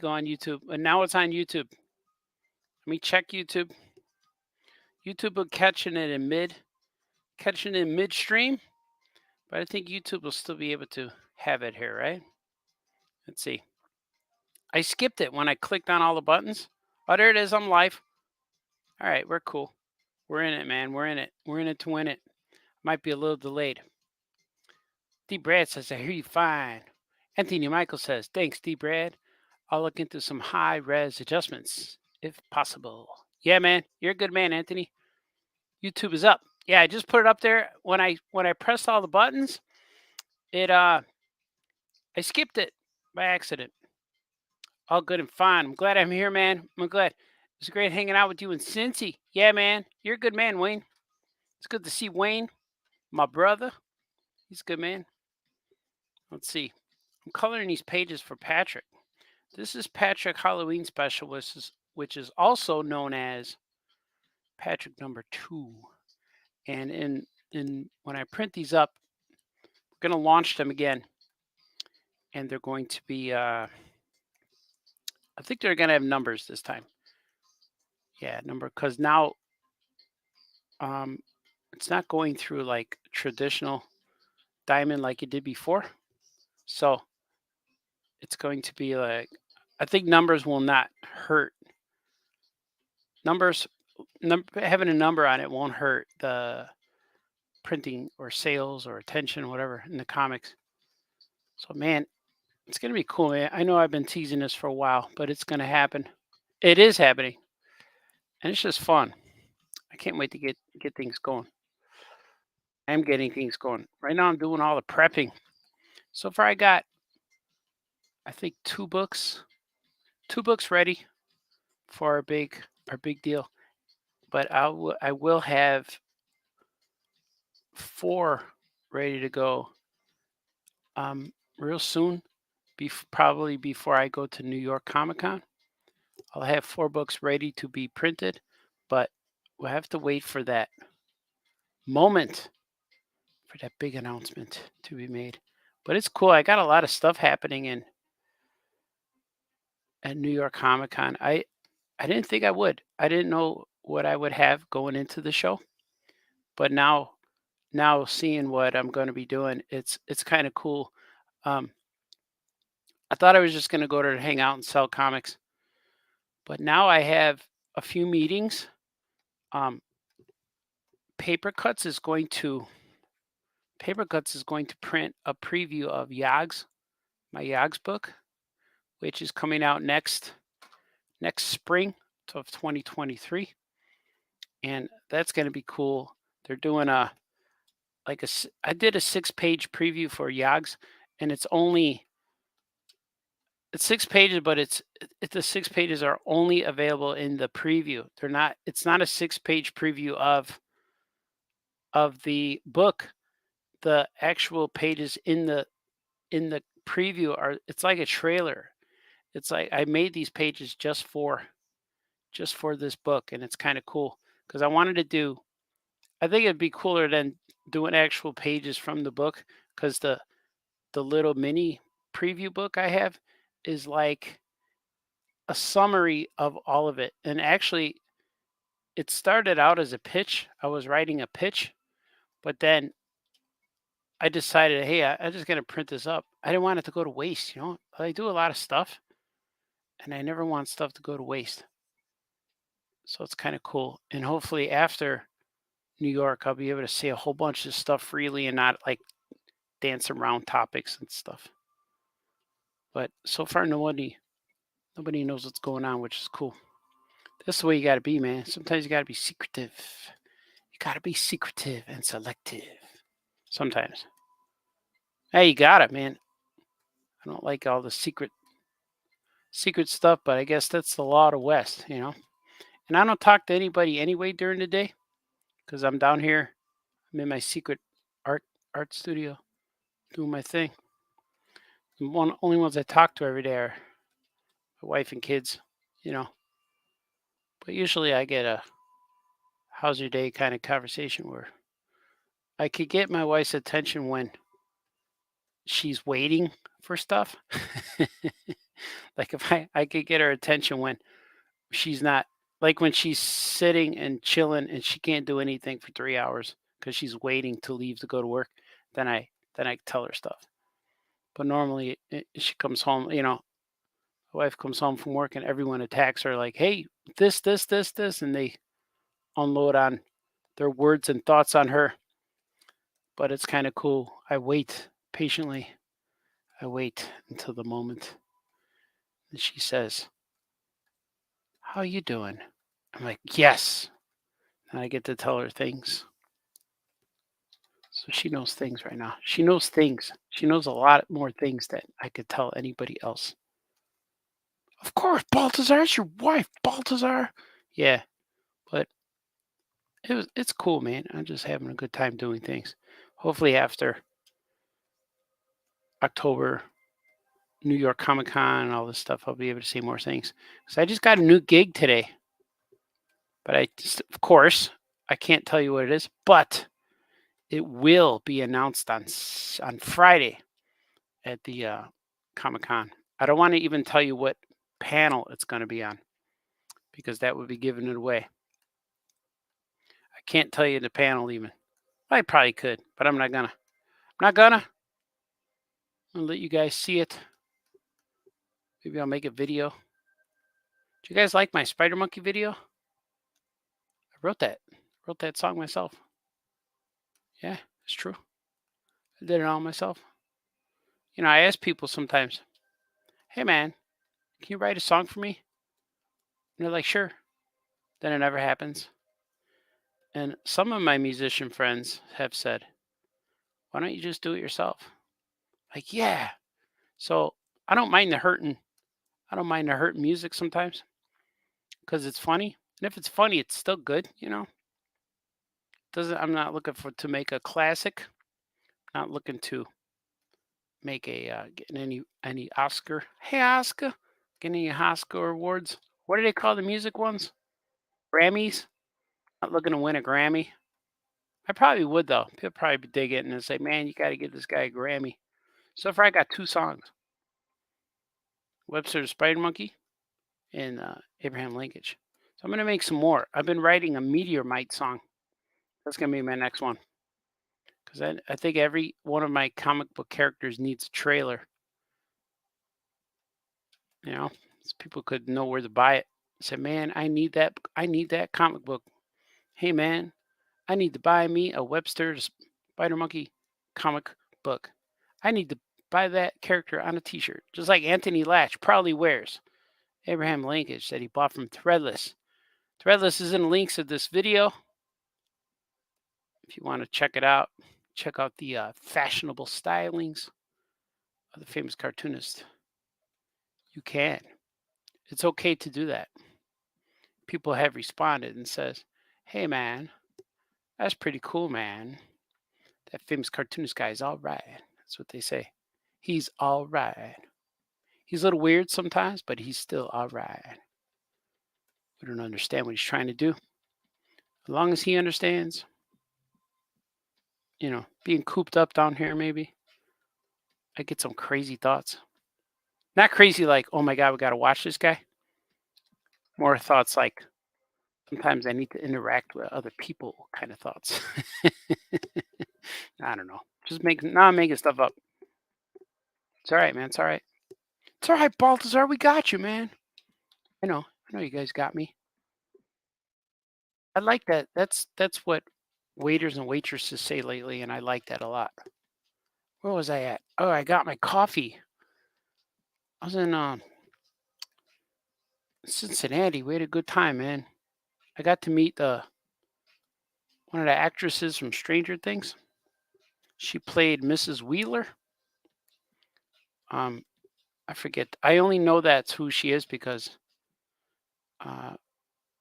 Go on YouTube, and now it's on YouTube. Let me check YouTube. YouTube will catching it in midstream, but I think YouTube will still be able to have it here, right? Let's see. I skipped it when I clicked on all the buttons. Oh, there it is. I'm live. All right, we're cool. We're in it, man. We're in it. We're in it to win it. Might be a little delayed. D. Brad says, I hear you fine. Anthony Michael says, thanks, D. Brad. I'll look into some high res adjustments if possible. Yeah, man. You're a good man, Anthony. YouTube is up. Yeah, I just put it up there. When I pressed all the buttons, I skipped it by accident. All good and fine. I'm glad I'm here, man. I'm glad. It's great hanging out with you in Cincy. Yeah, man. You're a good man, Wayne. It's good to see Wayne, my brother. He's a good man. Let's see. I'm coloring these pages for Patrick. This is Patrick Halloween Special, which is also known as Patrick number 2. And in when I print these up, we're going to launch them again. And they're going to be, I think they're going to have numbers this time. Yeah, number, because now it's not going through like traditional diamond like it did before. So it's going to be like, I think numbers will not hurt. Having a number on it won't hurt the printing or sales or attention, whatever, in the comics. So, man, it's going to be cool, man. I know I've been teasing this for a while, but it's going to happen. It is happening. And it's just fun. I can't wait to get things going. I'm getting things going. Right now I'm doing all the prepping. So far I got, I think, 2 books ready for our big deal. But I will have 4 ready to go real soon, probably before I go to New York Comic Con. I'll have 4 books ready to be printed, but we'll have to wait for that moment, for that big announcement to be made. But it's cool. I got a lot of stuff happening at New York Comic Con. I didn't think I would. I didn't know what I would have going into the show, but now seeing what I'm going to be doing, it's kind of cool. I thought I was just going to go there to hang out and sell comics, but now I have a few meetings. Paper Cuts is going to print a preview of my Yogs book, which is coming out next spring of 2023, and that's going to be cool. They're doing I did a 6-page preview for Yogs, and it's 6 pages, but the 6 pages are only available in the preview. It's not a 6-page preview of the book. The actual pages in the preview it's like a trailer. It's like I made these pages just for this book, and it's kind of cool because I think it'd be cooler than doing actual pages from the book, because the little mini preview book I have is like a summary of all of it. And actually, it started out as a pitch. I was writing a pitch, but then I decided, hey, I'm just going to print this up. I didn't want it to go to waste. I do a lot of stuff, and I never want stuff to go to waste. So it's kind of cool. And hopefully after New York, I'll be able to say a whole bunch of stuff freely and not like dance around topics and stuff. But so far, nobody knows what's going on, which is cool. That's the way you got to be, man. Sometimes you got to be secretive. You got to be secretive and selective. Sometimes. Hey, you got it, man. I don't like all the secret stuff, but I guess that's the law of the West, And I don't talk to anybody anyway during the day, because I'm down here. I'm in my secret art studio doing my thing. The only ones I talk to every day are my wife and kids, But usually I get a how's your day kind of conversation where I could get my wife's attention when she's waiting for stuff. Like if I could get her attention when she's not, like when she's sitting and chilling and she can't do anything for 3 hours because she's waiting to leave to go to work, then I tell her stuff. But normally she comes home, my wife comes home from work and everyone attacks her like, "Hey, this," and they unload on their words and thoughts on her. But it's kind of cool. I wait patiently. I wait until the moment that she says, "How you doing?" I'm like, "Yes." And I get to tell her things. So she knows things right now. She knows things. She knows a lot more things that I could tell anybody else. Of course, Baltazar, it's your wife, Baltazar. Yeah, but it's cool, man. I'm just having a good time doing things. Hopefully after October, New York Comic Con and all this stuff, I'll be able to see more things. So I just got a new gig today, but of course, I can't tell you what it is, but it will be announced on Friday at the Comic Con. I don't want to even tell you what panel it's going to be on because that would be giving it away. I can't tell you the panel even. I probably could, but I'm not gonna. I'm not gonna. I'm gonna let you guys see it. Maybe I'll make a video. Do you guys like my Spider Monkey video? I wrote that. Wrote that song myself. Yeah, it's true. I did it all myself. I ask people sometimes, "Hey man, can you write a song for me?" And they're like, "Sure." Then it never happens. And some of my musician friends have said, "Why don't you just do it yourself?" Like, yeah. So I don't mind the hurting. I don't mind the hurting music sometimes because it's funny. And if it's funny, it's still good. Doesn't I'm not looking for to make a classic. Not looking to make a getting any Oscar. Hey Oscar, getting any Oscar awards. What do they call the music ones? Grammys. Not looking to win a Grammy. I probably would though. People probably dig it and say, "Man, you got to give this guy a Grammy." So far, I got two songs: Webster the Spider Monkey and Abraham Linkage. So I'm gonna make some more. I've been writing a Meteor Mite song. That's gonna be my next one because I think every one of my comic book characters needs a trailer. You know, so people could know where to buy it. Say, man, I need that. I need that comic book. Hey, man, I need to buy me a Webster the Spider Monkey comic book. I need to buy that character on a T-shirt, just like Anthony Latch proudly wears Abraham Linkage that he bought from Threadless. Threadless is in the links of this video. If you want to check it out, check out the fashionable stylings of the famous cartoonist. You can. It's okay to do that. People have responded and says, "Hey man, that's pretty cool, man. That famous cartoonist guy is all right." That's what they say. He's all right. He's a little weird sometimes, but he's still all right. We don't understand what he's trying to do. As long as he understands, being cooped up down here, maybe I get some crazy thoughts. Not crazy like, "Oh my God, we got to watch this guy." More thoughts like, sometimes I need to interact with other people kind of thoughts. I don't know. Now I'm making stuff up. It's all right, man. It's all right. It's all right, Baltazar. We got you, man. I know. I know you guys got me. I like that. That's what waiters and waitresses say lately, and I like that a lot. Where was I at? Oh, I got my coffee. I was in Cincinnati. We had a good time, man. I got to meet one of the actresses from Stranger Things. She played Mrs. Wheeler. Um, I forget. I only know that's who she is because uh,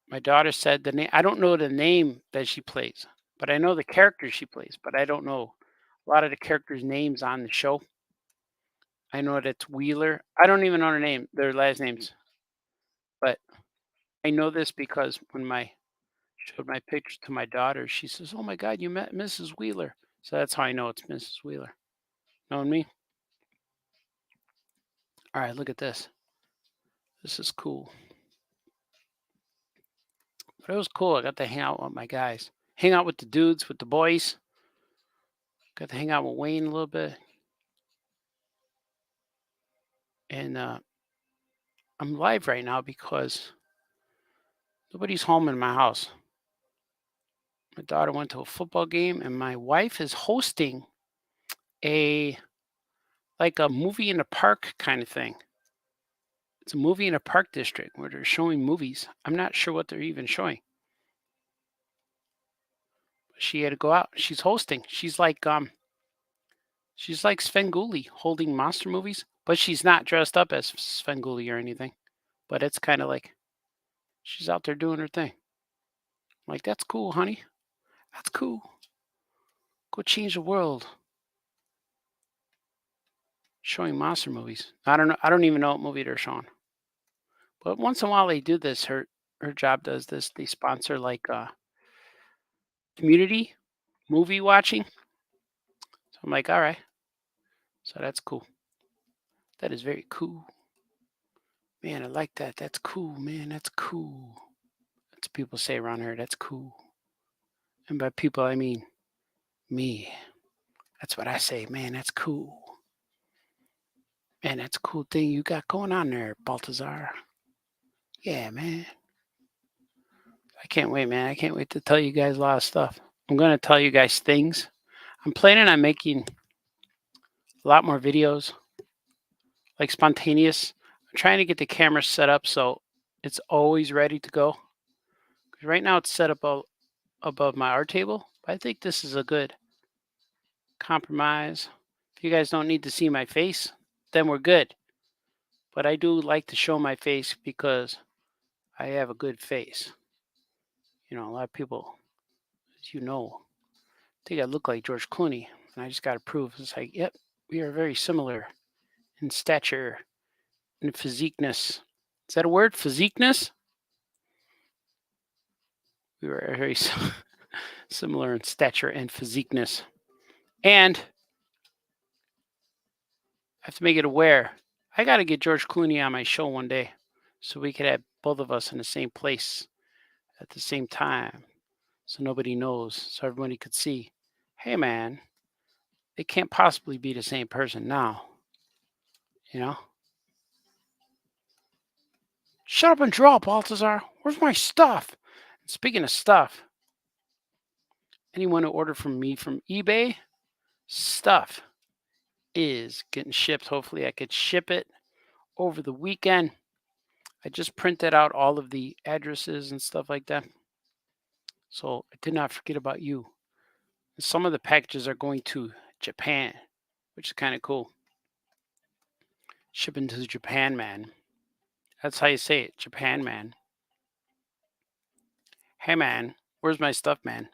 my daughter said the name. I don't know the name that she plays, but I know the character she plays. But I don't know a lot of the characters' names on the show. I know that it's Wheeler. I don't even know their last names, but I know this because when my showed my picture to my daughter, she says, "Oh my God, you met Mrs. Wheeler." So that's how I know it's Mrs. Wheeler. Knowing me. All right, look at this. This is cool. But it was cool. I got to hang out with my guys, hang out with the dudes, with the boys. Got to hang out with Wayne a little bit. And I'm live right now because nobody's home in my house. My daughter went to a football game, and my wife is hosting a like a movie in a park kind of thing. It's a movie in a park district where they're showing movies. I'm not sure what they're even showing. She had to go out. She's hosting. She's like Svengoolie holding monster movies, but she's not dressed up as Svengoolie or anything. But it's kind of like she's out there doing her thing. I'm like, that's cool, honey. That's cool. Go change the world. Showing monster movies. I don't know. I don't even know what movie they're showing. But once in a while they do this. Her job does this. They sponsor like community movie watching. So I'm like, all right. So that's cool. That is very cool. Man, I like that. That's cool, man. That's cool. That's what people say around here. That's cool. And by people, I mean me. That's what I say. Man, that's cool. Man, that's a cool thing you got going on there, Baltazar. Yeah, man. I can't wait, man. I can't wait to tell you guys a lot of stuff. I'm going to tell you guys things. I'm planning on making a lot more videos, like spontaneous. I'm trying to get the camera set up so it's always ready to go. Because right now it's set up above my art table. But I think this is a good compromise. If you guys don't need to see my face, then we're good. But I do like to show my face because I have a good face. You know, a lot of people, as you know, think I look like George Clooney. And I just got to prove it's like, yep, we are very similar in stature and physiqueness. Is that a word? Physiqueness? We were very similar in stature and physiqueness. And I have to make it aware. I got to get George Clooney on my show one day so we could have both of us in the same place at the same time so nobody knows, so everybody could see, hey, man, they can't possibly be the same person now. You know? Shut up and draw, Baltazar. Where's my stuff? And speaking of stuff, anyone who ordered from me from eBay, stuff is getting shipped. Hopefully, I could ship it over the weekend. I just printed out all of the addresses and stuff like that. So I did not forget about you. Some of the packages are going to Japan, which is kind of cool. Shipping to Japan, man. That's how you say it, Japan, man. Hey, man, where's my stuff, man?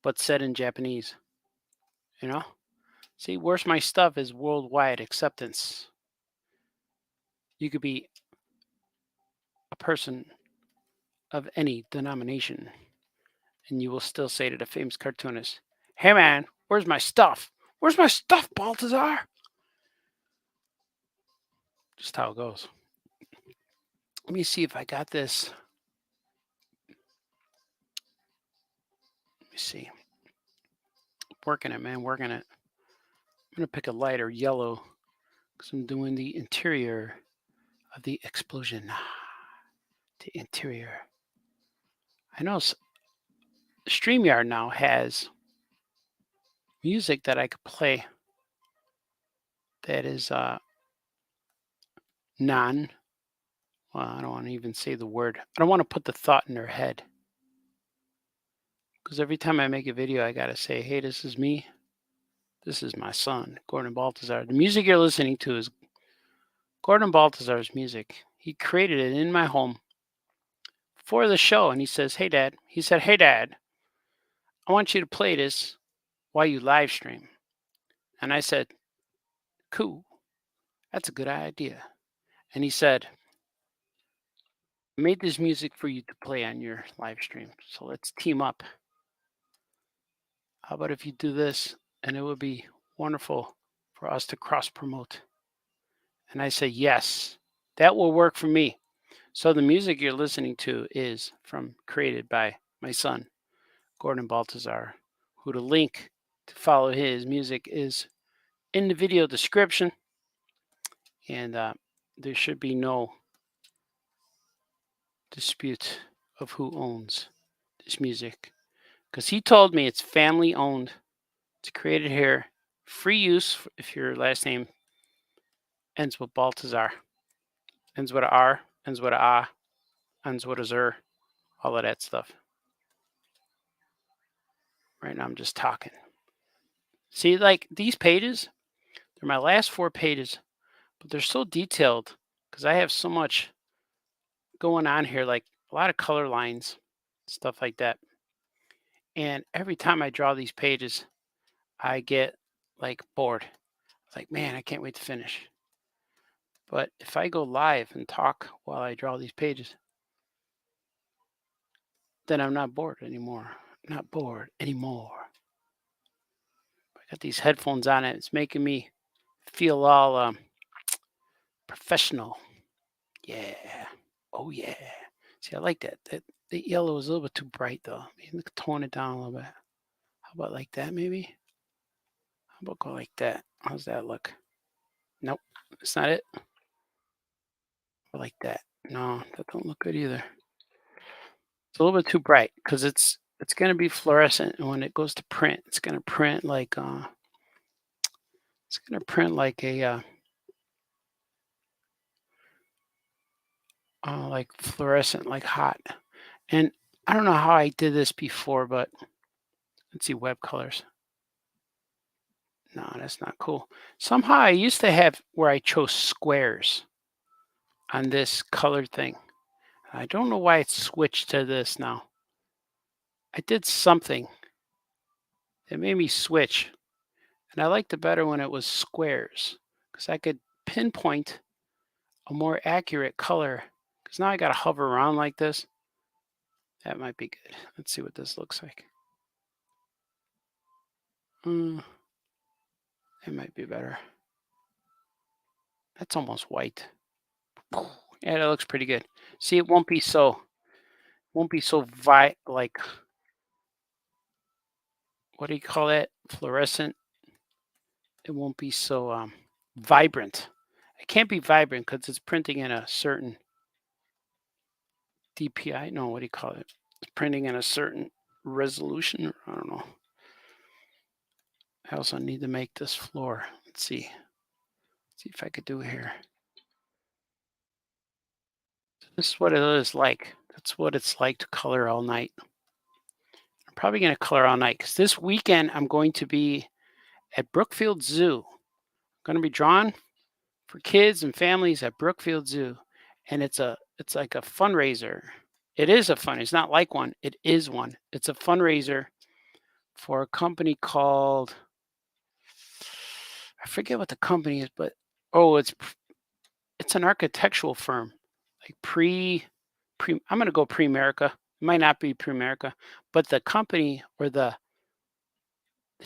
But said in Japanese. You know? See, where's my stuff is worldwide acceptance. You could be a person of any denomination, and you will still say to the famous cartoonist, hey, man, where's my stuff? Where's my stuff, Baltazar? Just how it goes. Let me see if I got this. Let me see. Working it, man, working it. I'm going to pick a lighter yellow because I'm doing the interior of the explosion. The interior. I know StreamYard now has music that I could play that is non, well, I don't want to even say the word. I don't want to put the thought in their head. Because every time I make a video, I got to say, hey, this is me. This is my son, Gordon Baltazar. The music you're listening to is Gordon Baltazar's music. He created it in my home for the show. And he says, hey, Dad. He said, hey, Dad, I want you to play this while you live stream. And I said, cool. That's a good idea. And he said, I made this music for you to play on your live stream. So let's team up. How about if you do this? And it would be wonderful for us to cross promote. And I say, yes, that will work for me. So the music you're listening to is created by my son, Gordon Baltazar, who the link to follow his music is in the video description. And there should be no dispute of who owns this music because he told me it's family owned. It's created here, free use if your last name ends with Baltazar, ends with a R, ends with a A, ends with a Zer, all of that stuff. Right now I'm just talking. See, like these pages, they're my last 4 pages, but they're so detailed because I have so much going on here, like a lot of color lines, stuff like that. And every time I draw these pages, I get like bored. It's like, man, I can't wait to finish. But if I go live and talk while I draw these pages, then I'm not bored anymore. Not bored anymore. I got these headphones on it. It's making me feel all professional. Yeah. Oh yeah. See, I like that. That the yellow is a little bit too bright though. Maybe tone it down a little bit. How about like that maybe? How about go like that? How's that look? Nope, that's not it. I like that. No, that don't look good either. It's a little bit too bright because it's gonna be fluorescent, and when it goes to print, it's gonna print like a like fluorescent, like hot. And I don't know how I did this before, but let's see web colors. No, that's not cool. Somehow I used to have where I chose squares on this color thing. I don't know why it switched to this now. I did something that made me switch, and I liked it better when it was squares because I could pinpoint a more accurate color. Because now I got to hover around like this. That might be good. Let's see what this looks like. It might be better. That's almost white. Yeah, that looks pretty good. See, it won't be so like what do you call that? Fluorescent. It won't be so vibrant. It can't be vibrant because it's printing in a certain DPI. No, what do you call it? It's printing in a certain resolution. I don't know. I also need to make this floor. Let's see. See if I could do it here. This is what it is like. That's what it's like to color all night. I'm probably going to color all night because this weekend I'm going to be at Brookfield Zoo. I'm going to be drawing for kids and families at Brookfield Zoo, and it's like a fundraiser. It is a fun. It's not like one. It is one. It's a fundraiser for a company called I forget what the company is, but oh, it's an architectural firm, like pre. I'm gonna go Pre-America. It might not be Pre-America, but the company or the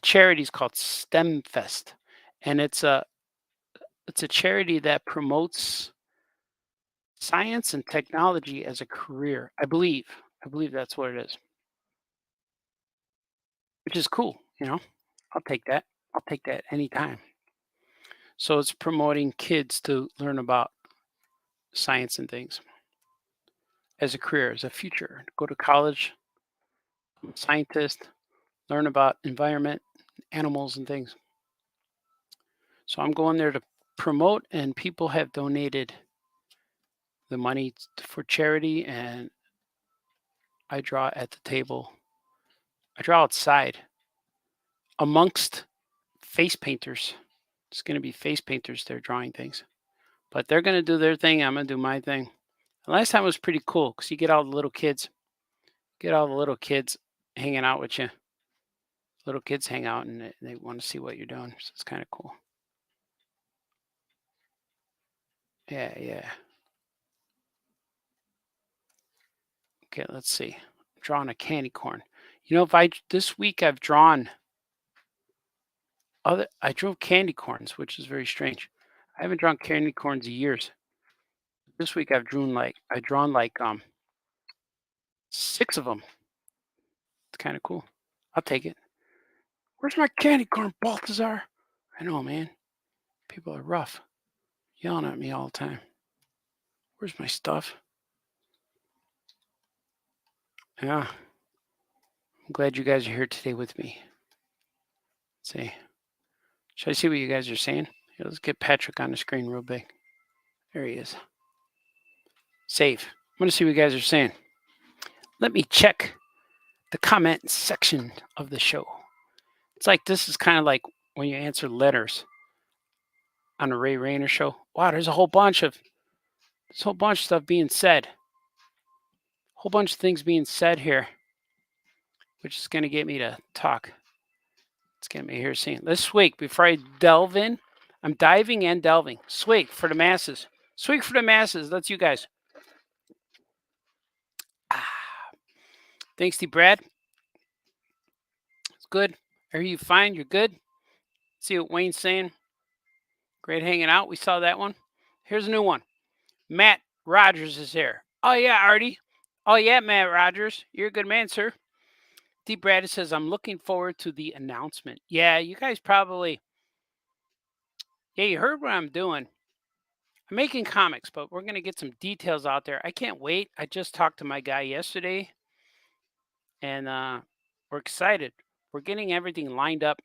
charity is called STEM Fest, and it's a charity that promotes science and technology as a career. I believe. I believe that's what it is, which is cool. I'll take that. I'll take that anytime. So it's promoting kids to learn about science and things as a career, as a future. Go to college, become a scientist, learn about environment, animals, and things. So I'm going there to promote, and people have donated the money for charity, and I draw at the table. I draw outside amongst face painters. It's going to be face painters. They're drawing things, but they're going to do their thing. I'm going to do my thing. The last time was pretty cool because you get all the little kids hanging out with you. Little kids hang out and they want to see what you're doing. So it's kind of cool. Yeah, yeah. Okay, let's see. I'm drawing a candy corn. If this week I've drawn I drew candy corns, which is very strange. I haven't drawn candy corns in years. This week I've drawn like 6 of them. It's kind of cool. I'll take it. Where's my candy corn, Balthazar? I know, man. People are rough, yelling at me all the time. Where's my stuff? Yeah. I'm glad you guys are here today with me. Let's see. Should I see what you guys are saying? Here, let's get Patrick on the screen real big. There he is. Save. I'm going to see what you guys are saying. Let me check the comment section of the show. It's like this is kind of like when you answer letters on a Ray Rayner show. Wow, there's a whole bunch of stuff being said. A whole bunch of things being said here, which is going to get me to talk. Let's get me here seeing. Let's swig before I delve in. I'm diving and delving. Swig for the masses. Swig for the masses. That's you guys. Thanks to Brad. It's good. Are you fine? You're good? See what Wayne's saying? Great hanging out. We saw that one. Here's a new one. Matt Rogers is here. Oh, yeah, Artie. Oh, yeah, Matt Rogers. You're a good man, sir. D. Brad says, I'm looking forward to the announcement. Yeah, you guys probably... Yeah, you heard what I'm doing. I'm making comics, but we're going to get some details out there. I can't wait. I just talked to my guy yesterday, and we're excited. We're getting everything lined up.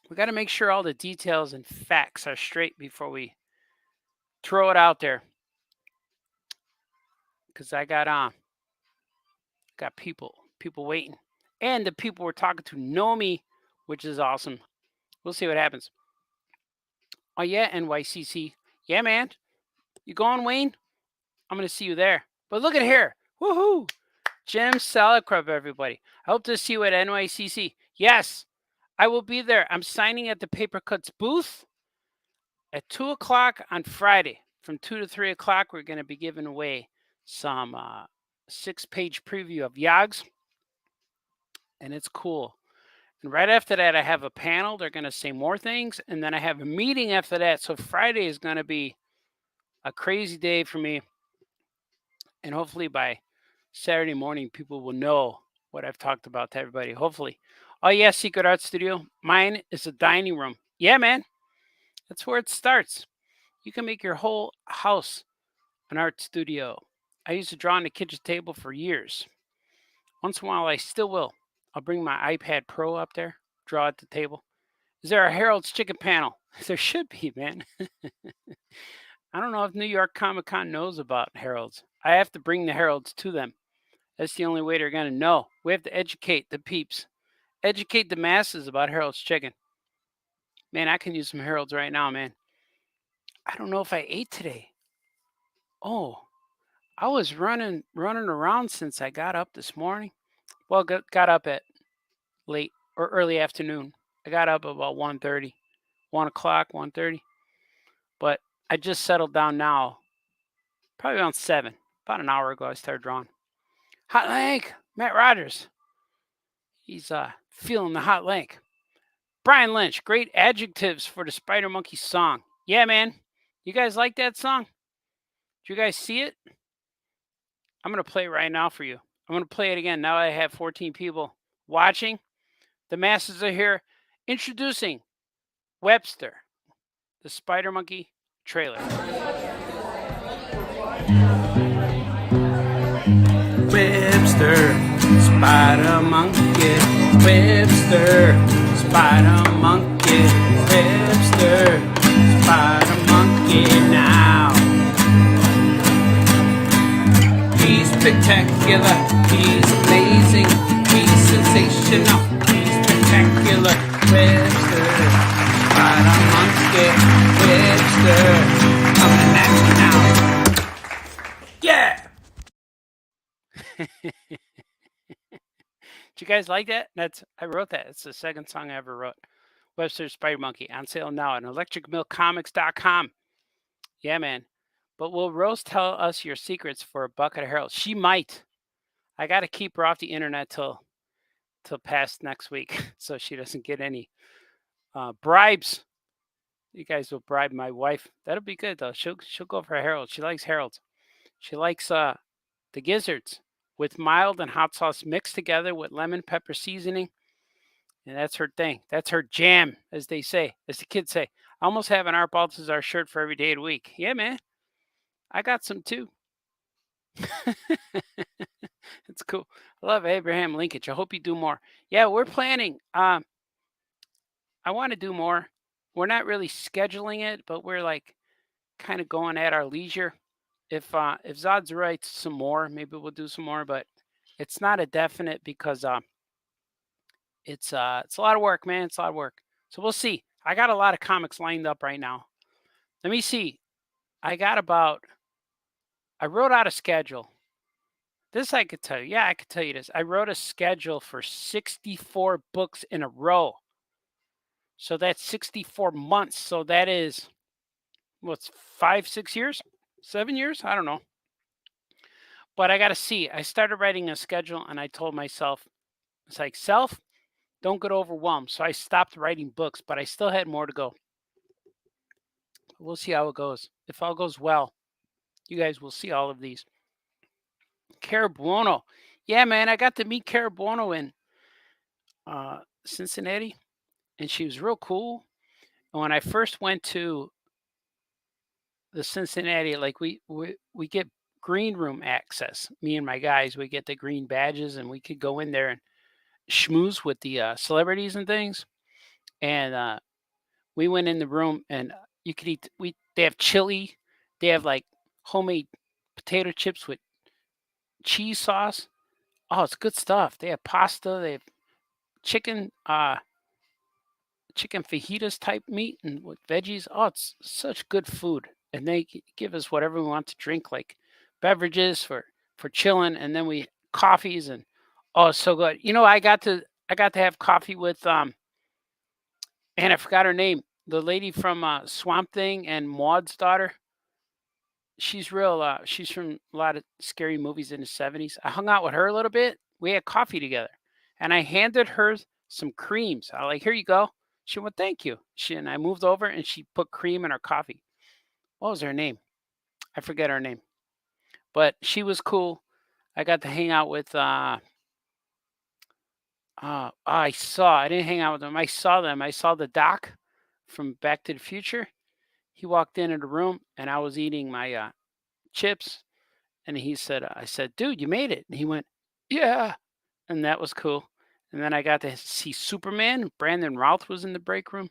We got to make sure all the details and facts are straight before we throw it out there. Because I got people waiting. And the people we're talking to know me, which is awesome. We'll see what happens. Oh, yeah, NYCC. Yeah, man. You going, Wayne? I'm going to see you there. But look at here. Woohoo! Jim Salad Club, everybody. I hope to see you at NYCC. Yes, I will be there. I'm signing at the Paper Cuts booth at 2 o'clock on Friday. From 2 to 3 o'clock, we're going to be giving away some 6-page preview of Yogs. And it's cool. And right after that, I have a panel. They're going to say more things. And then I have a meeting after that. So Friday is going to be a crazy day for me. And hopefully by Saturday morning, people will know what I've talked about to everybody. Hopefully. Oh, yeah, Secret Art Studio. Mine is a dining room. Yeah, man. That's where it starts. You can make your whole house an art studio. I used to draw on the kitchen table for years. Once in a while, I still will. I'll bring my iPad Pro up there, draw at the table. Is there a Harold's Chicken panel? There should be, man. I don't know if New York Comic Con knows about Harold's. I have to bring the Harold's to them. That's the only way they're going to know. We have to educate the peeps. Educate the masses about Harold's Chicken. Man, I can use some Harold's right now, man. I don't know if I ate today. Oh, I was running around since I got up this morning. Well, got up at late or early afternoon. I got up about 1:30, 1 o'clock, 1:30. But I just settled down now, probably around 7. About an hour ago, I started drawing. Hot Lank, Matt Rogers. He's feeling the hot lank. Brian Lynch, great adjectives for the Spider Monkey song. Yeah, man. You guys like that song? Did you guys see it? I'm going to play it right now for you. I'm going to play it again. Now I have 14 people watching. The masses are here. Introducing Webster, the Spider Monkey trailer. Webster, Spider Monkey. Webster, Spider Monkey. Webster, Spider Monkey now. He's spectacular, he's amazing, he's sensational, he's spectacular. Webster, Spider Monkey, Webster, coming at you now. Yeah! Did you guys like that? I wrote that. It's the second song I ever wrote. Webster's Spider Monkey, on sale now at electricmillcomics.com. Yeah, man. But will Rose tell us your secrets for a bucket of Harold? She might. I got to keep her off the internet till past next week, so she doesn't get any bribes. You guys will bribe my wife. That'll be good though. She'll go for Harold. She likes Harold. She likes the gizzards with mild and hot sauce mixed together with lemon pepper seasoning. And that's her thing. That's her jam, as they say, as the kids say. I almost have an Art Baltazar shirt for every day of the week. Yeah, man. I got some too. It's cool. I love Abraham Linkage. I hope you do more. Yeah, we're planning. I want to do more. We're not really scheduling it, but we're like kind of going at our leisure. If Zod's writes some more, maybe we'll do some more, but it's not a definite because it's a lot of work, man. It's a lot of work. So we'll see. I got a lot of comics lined up right now. Let me see. I got about I wrote out a schedule. This I could tell you. Yeah, I could tell you this. I wrote a schedule for 64 books in a row. So that's 64 months. So that is what's 5, 6 years? 7 years? I don't know. But I got to see. I started writing a schedule and I told myself, it's like, self, don't get overwhelmed. So I stopped writing books, but I still had more to go. We'll see how it goes. If all goes well, you guys will see all of these. Carabuono. Yeah, man, I got to meet Carabuono in Cincinnati, and she was real cool. And when I first went to the Cincinnati, like we get green room access. Me and my guys, we get the green badges, and we could go in there and schmooze with the celebrities and things. And we went in the room, and you could eat. They have chili, they have like homemade potato chips with cheese sauce. Oh, it's good stuff. They have pasta. They have chicken, chicken fajitas type meat and with veggies. Oh, it's such good food. And they give us whatever we want to drink, like beverages for chilling, and then we coffees and oh, it's so good. You know, I got to have coffee with and I forgot her name, the lady from Swamp Thing and Maud's daughter. She's real. She's from a lot of scary movies in the '70s. I hung out with her a little bit. We had coffee together, and I handed her some creams. I like, here you go. She went, thank you. She and I moved over, and she put cream in her coffee. What was her name? I forget her name, but she was cool. I got to hang out with. I saw. I didn't hang out with them. I saw them. I saw the doc from Back to the Future. He walked into the room, and I was eating my chips, and he said, I said, dude, you made it. And he went, yeah. And that was cool. And then I got to see Superman. Brandon Routh was in the break room.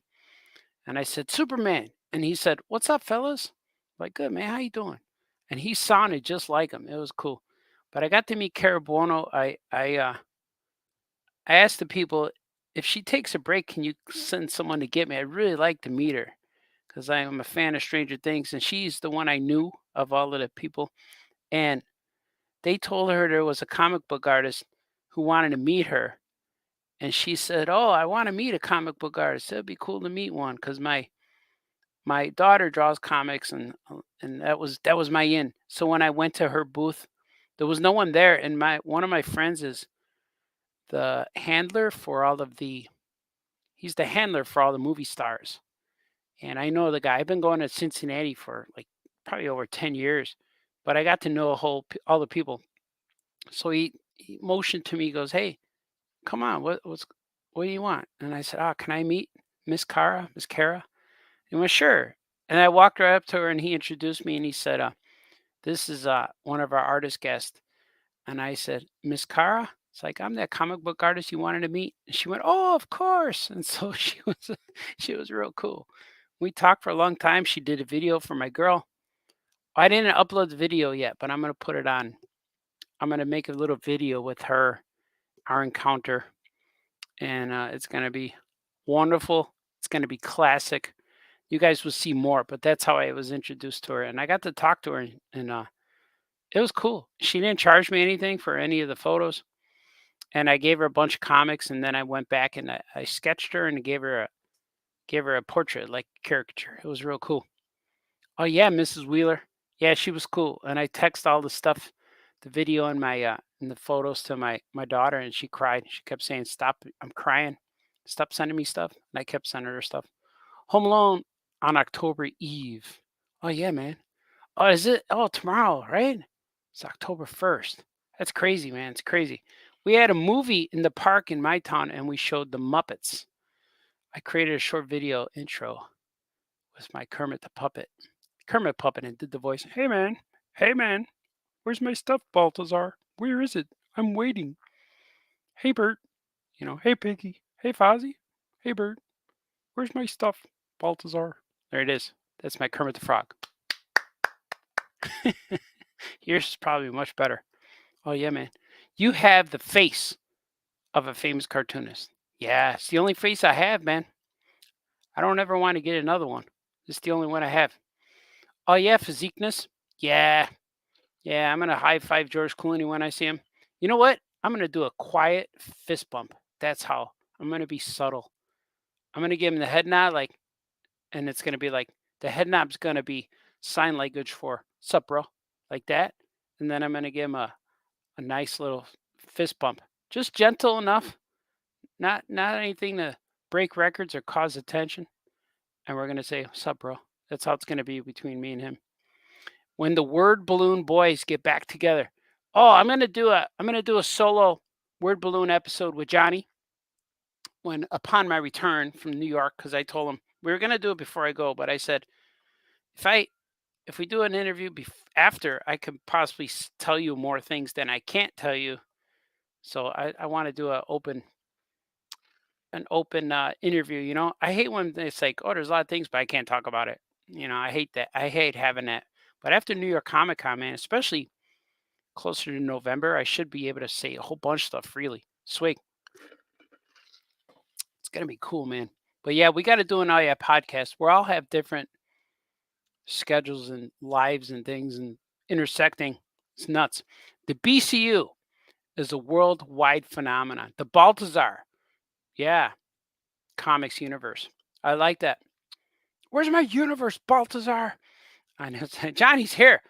And I said, Superman. And he said, what's up, fellas? Like, good, man. How you doing? And he sounded just like him. It was cool. But I got to meet Cara Buono. I asked the people, if she takes a break, can you send someone to get me? I'd really like to meet her because I am a fan of Stranger Things. And she's the one I knew of all of the people. And they told her there was a comic book artist who wanted to meet her. And she said, oh, I want to meet a comic book artist. It'd be cool to meet one because my daughter draws comics, and that was my in. So when I went to her booth, there was no one there, and my one of my friends is the handler for all of the he's the handler for all the movie stars. And I know the guy. I've been going to Cincinnati for like probably over 10 years, but I got to know all the people. So he motioned to me. He goes, "Hey, come on. What do you want?" And I said, "Oh, can I meet Miss Kara?" He went, "Sure." And I walked right up to her, and he introduced me, and he said, "This is one of our artist guests." And I said, "Miss Kara?" It's like, "I'm that comic book artist you wanted to meet." And she went, "Oh, of course." And so she was real cool. We talked for a long time. She did a video for my girl. I didn't upload the video yet, but I'm gonna put it on. I'm gonna make a little video with her, our encounter, and it's gonna be wonderful. It's gonna be classic. You guys will see more, but that's how I was introduced to her, and I got to talk to her, and it was cool. She didn't charge me anything for any of the photos, and I gave her a bunch of comics, and then I went back and I sketched her and gave her a portrait, like caricature. It was real cool. Oh yeah, Mrs. Wheeler. Yeah, she was cool, and I text all the stuff, the video and the photos to my daughter, and she cried. She kept saying, "Stop! I'm crying. Stop sending me stuff." And I kept sending her stuff. Home Alone on October Eve. Oh yeah, man. Oh, is it? Oh, tomorrow, right? It's October 1st. That's crazy, man. It's crazy. We had a movie in the park in my town and we showed the Muppets. I created a short video intro with my Kermit puppet, and did the voice. Hey man, where's my stuff, Baltazar? Where is it? I'm waiting. Hey Bert, hey Piggy, hey Fozzie, hey Bert, where's my stuff, Baltazar? There it is. That's my Kermit the Frog. Yours is probably much better. Oh yeah, man. You have the face of a famous cartoonist. Yeah, it's the only face I have, man. I don't ever want to get another one. It's the only one I have. Oh yeah, physiqueness. Yeah, yeah. I'm gonna high five George Clooney when I see him. You know what? I'm gonna do a quiet fist bump. That's how I'm gonna be subtle. I'm gonna give him the head nod, and it's gonna be like the head nod's gonna be sign language for "sup, bro," like that. And then I'm gonna give him a nice little fist bump, just gentle enough, not anything to break records or cause attention. And we're gonna say, "Sup, bro." That's how it's gonna be between me and him. When the word balloon boys get back together. Oh, I'm gonna do a solo word balloon episode with Johnny when upon my return from New York, because I told him we were gonna do it before I go, but I said if I if we do an interview after, I could possibly tell you more things than I can't tell you. So I want to do an open interview. I hate when it's like, oh, there's a lot of things, but I can't talk about it. I hate that. I hate having that. But after New York Comic Con, man, especially closer to November, I should be able to say a whole bunch of stuff freely. Swig. It's gonna be cool, man. But yeah, we got to do an Oh Yeah podcast where I'll have different schedules and lives and things and intersecting. It's nuts. The BCU is a worldwide phenomenon. The Baltazar, yeah, comics universe. I like that. Where's my universe, Baltazar? I know Johnny's here.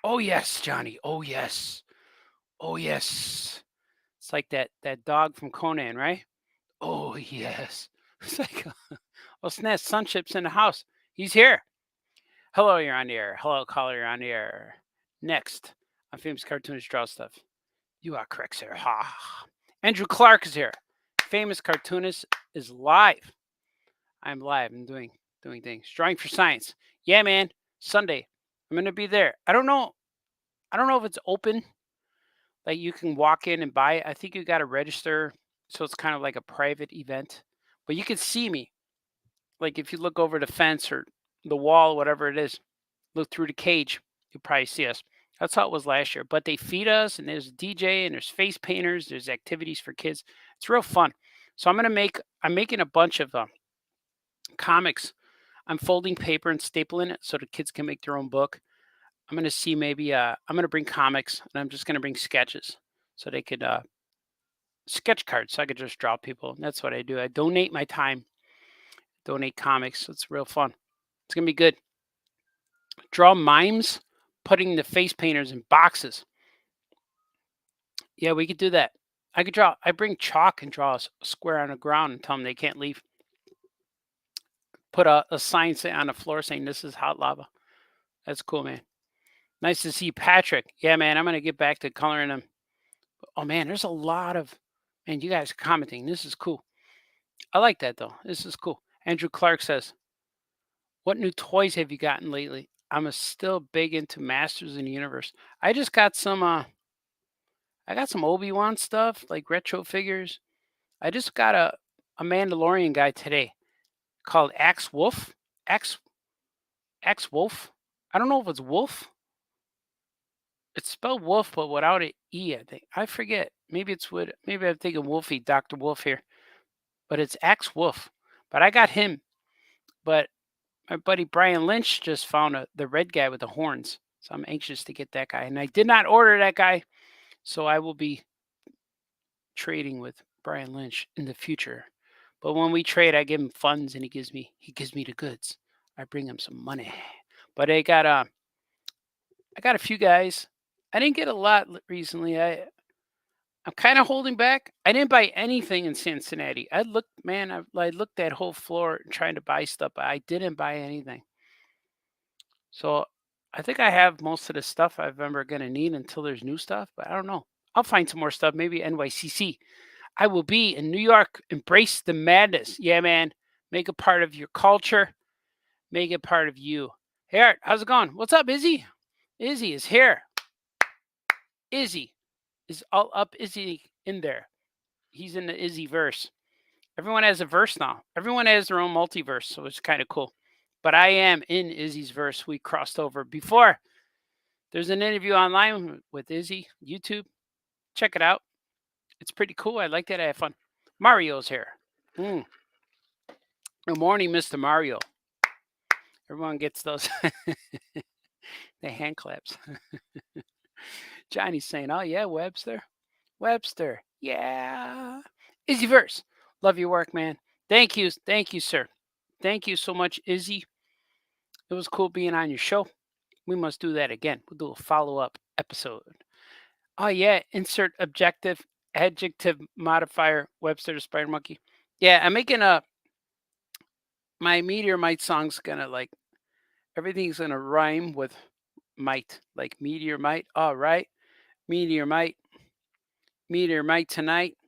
Oh yes, Johnny. Oh yes. Oh yes. It's like that dog from Conan, right? Oh yes. It's like oh snap, Sunship's in the house. He's here. Hello, you're on the air. Hello, caller, you're on the air. Next, on Famous Cartoonist Draw Stuff. You are correct, sir. Ha. Andrew Clark is here. Famous Cartoonist is live. I'm live. I'm doing things. Drawing for Science. Yeah, man. Sunday. I'm gonna be there. I don't know. I don't know if it's open. Like you can walk in and buy it. I think you got to register, so it's kind of like a private event. But you can see me. Like if you look over the fence or the wall, whatever it is, look through the cage, you'll probably see us. That's how it was last year. But they feed us, and there's a DJ, and there's face painters, there's activities for kids. It's real fun. So I'm making a bunch of comics. I'm folding paper and stapling it so the kids can make their own book. I'm gonna see maybe I'm gonna bring comics, and I'm just gonna bring sketches so they could sketch cards so I could just draw people. And that's what I do. I donate my time, donate comics. It's real fun. It's gonna be good. Draw mimes, putting the face painters in boxes. Yeah, we could do that. I could draw. I bring chalk and draw a square on the ground and tell them they can't leave. Put a sign on the floor saying this is hot lava. That's cool, man. Nice to see you, Patrick. Yeah, man. I'm gonna get back to coloring them. Oh man, there's a lot of man. You guys are commenting. This is cool. I like that though. This is cool. Andrew Clark says, "What new toys have you gotten lately?" I'm still big into Masters in the Universe. I just got some. I got some Obi-Wan stuff like retro figures. I just got a Mandalorian guy today called Axe Wolf. Axe Axe Wolf. I don't know if it's Wolf. It's spelled Wolf, but without an E. I think I forget. Maybe it's with. Maybe I'm thinking Wolfie, Doctor Wolf here, but it's Axe Wolf. But I got him. But my buddy Brian Lynch just found the red guy with the horns. So I'm anxious to get that guy. And I did not order that guy. So I will be trading with Brian Lynch in the future. But when we trade, I give him funds and he gives me the goods. I bring him some money. But I got a few guys. I didn't get a lot recently. I'm kind of holding back. I didn't buy anything in Cincinnati. I looked, man, I looked that whole floor trying to buy stuff, but I didn't buy anything. So I think I have most of the stuff I'm ever gonna need until there's new stuff, but I don't know. I'll find some more stuff, maybe NYCC. I will be in New York. Embrace the madness. Yeah, man. Make it part of your culture. Make it part of you. Hey, Art, how's it going? What's up, Izzy? Izzy is here. Izzy is all up. Izzy in there. He's in the Izzy verse. Everyone has a verse now. Everyone has their own multiverse, so it's kind of cool. But I am in Izzy's verse. We crossed over before. There's an interview online with Izzy, YouTube. Check it out. It's pretty cool. I like that. I have fun. Mario's here. Good morning, Mr. Mario. Everyone gets those the hand claps. Johnny's saying, "Oh yeah, Webster, Webster, yeah." Izzy verse. Love your work, man. Thank you, sir. Thank you so much, Izzy. It was cool being on your show. We must do that again. We'll do a follow-up episode. Oh yeah, insert objective adjective modifier Webster to Spider Monkey. Yeah, I'm making my Meteor Might song's gonna like everything's gonna rhyme with might, like Meteor Might. All right, Meteor Might, Meteor Might tonight.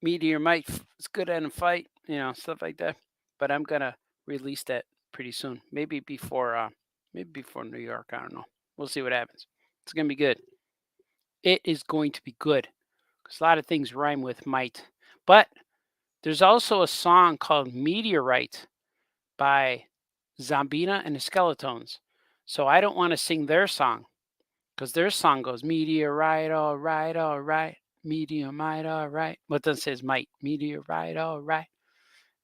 Meteor Might is good at a fight, stuff like that. But I'm gonna release that pretty soon. Maybe before New York. I don't know. We'll see what happens. It's gonna be good. It is going to be good because a lot of things rhyme with might. But there's also a song called Meteorite by Zombina and the Skeletons. So I don't want to sing their song because their song goes meteorite, all right, meteorite, all right. But then says might, meteorite, all right.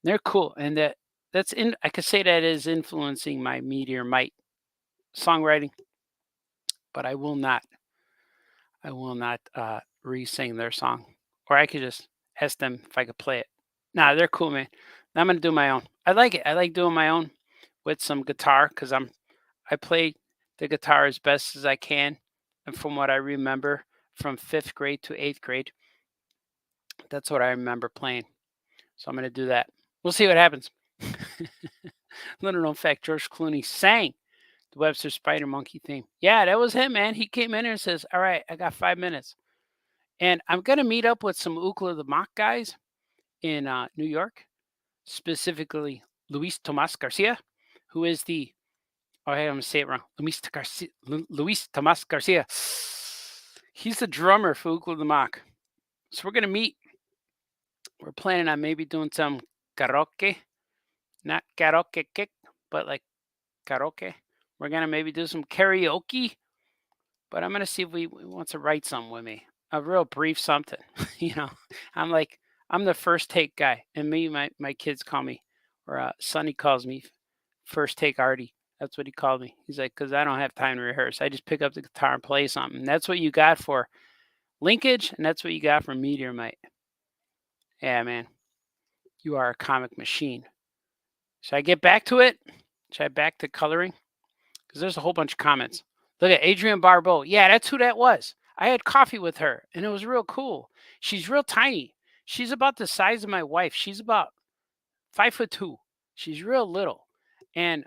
They're cool, and that's in. I could say that is influencing my Meteor Might songwriting, but I will not. I will not re-sing their song, or I could just ask them if I could play it. Nah, they're cool, man. Now I'm gonna do my own. I like it. I like doing my own with some guitar because I play the guitar as best as I can, and from what I remember from 5th grade to 8th grade, that's what I remember playing. So I'm gonna do that. We'll see what happens. Little known fact: George Clooney sang the Webster Spider Monkey theme. Yeah, that was him, man. He came in here and says, "All right, I got 5 minutes." And I'm going to meet up with some Ookla the Mock guys in New York, specifically Luis Tomas Garcia, who is I'm going to say it wrong, Luis Tomas Garcia. He's the drummer for Ookla the Mock. So we're going to meet. We're planning on maybe doing some karaoke, not karaoke kick, but like karaoke. We're going to maybe do some karaoke, but I'm going to see if we want to write something with me. A real brief something, I'm the first take guy, and my kids call me, or Sonny calls me, first take Artie. That's what he called me. He's like, because I don't have time to rehearse. I just pick up the guitar and play something. And that's what you got for linkage, and that's what you got for Meteor Might. Yeah, man, you are a comic machine. Should I get back to it? Should I back to coloring? Because there's a whole bunch of comments. Look at Adrian Barbeau. Yeah, that's who that was. I had coffee with her, and it was real cool. She's real tiny. She's about the size of my wife. She's about 5'2". She's real little, and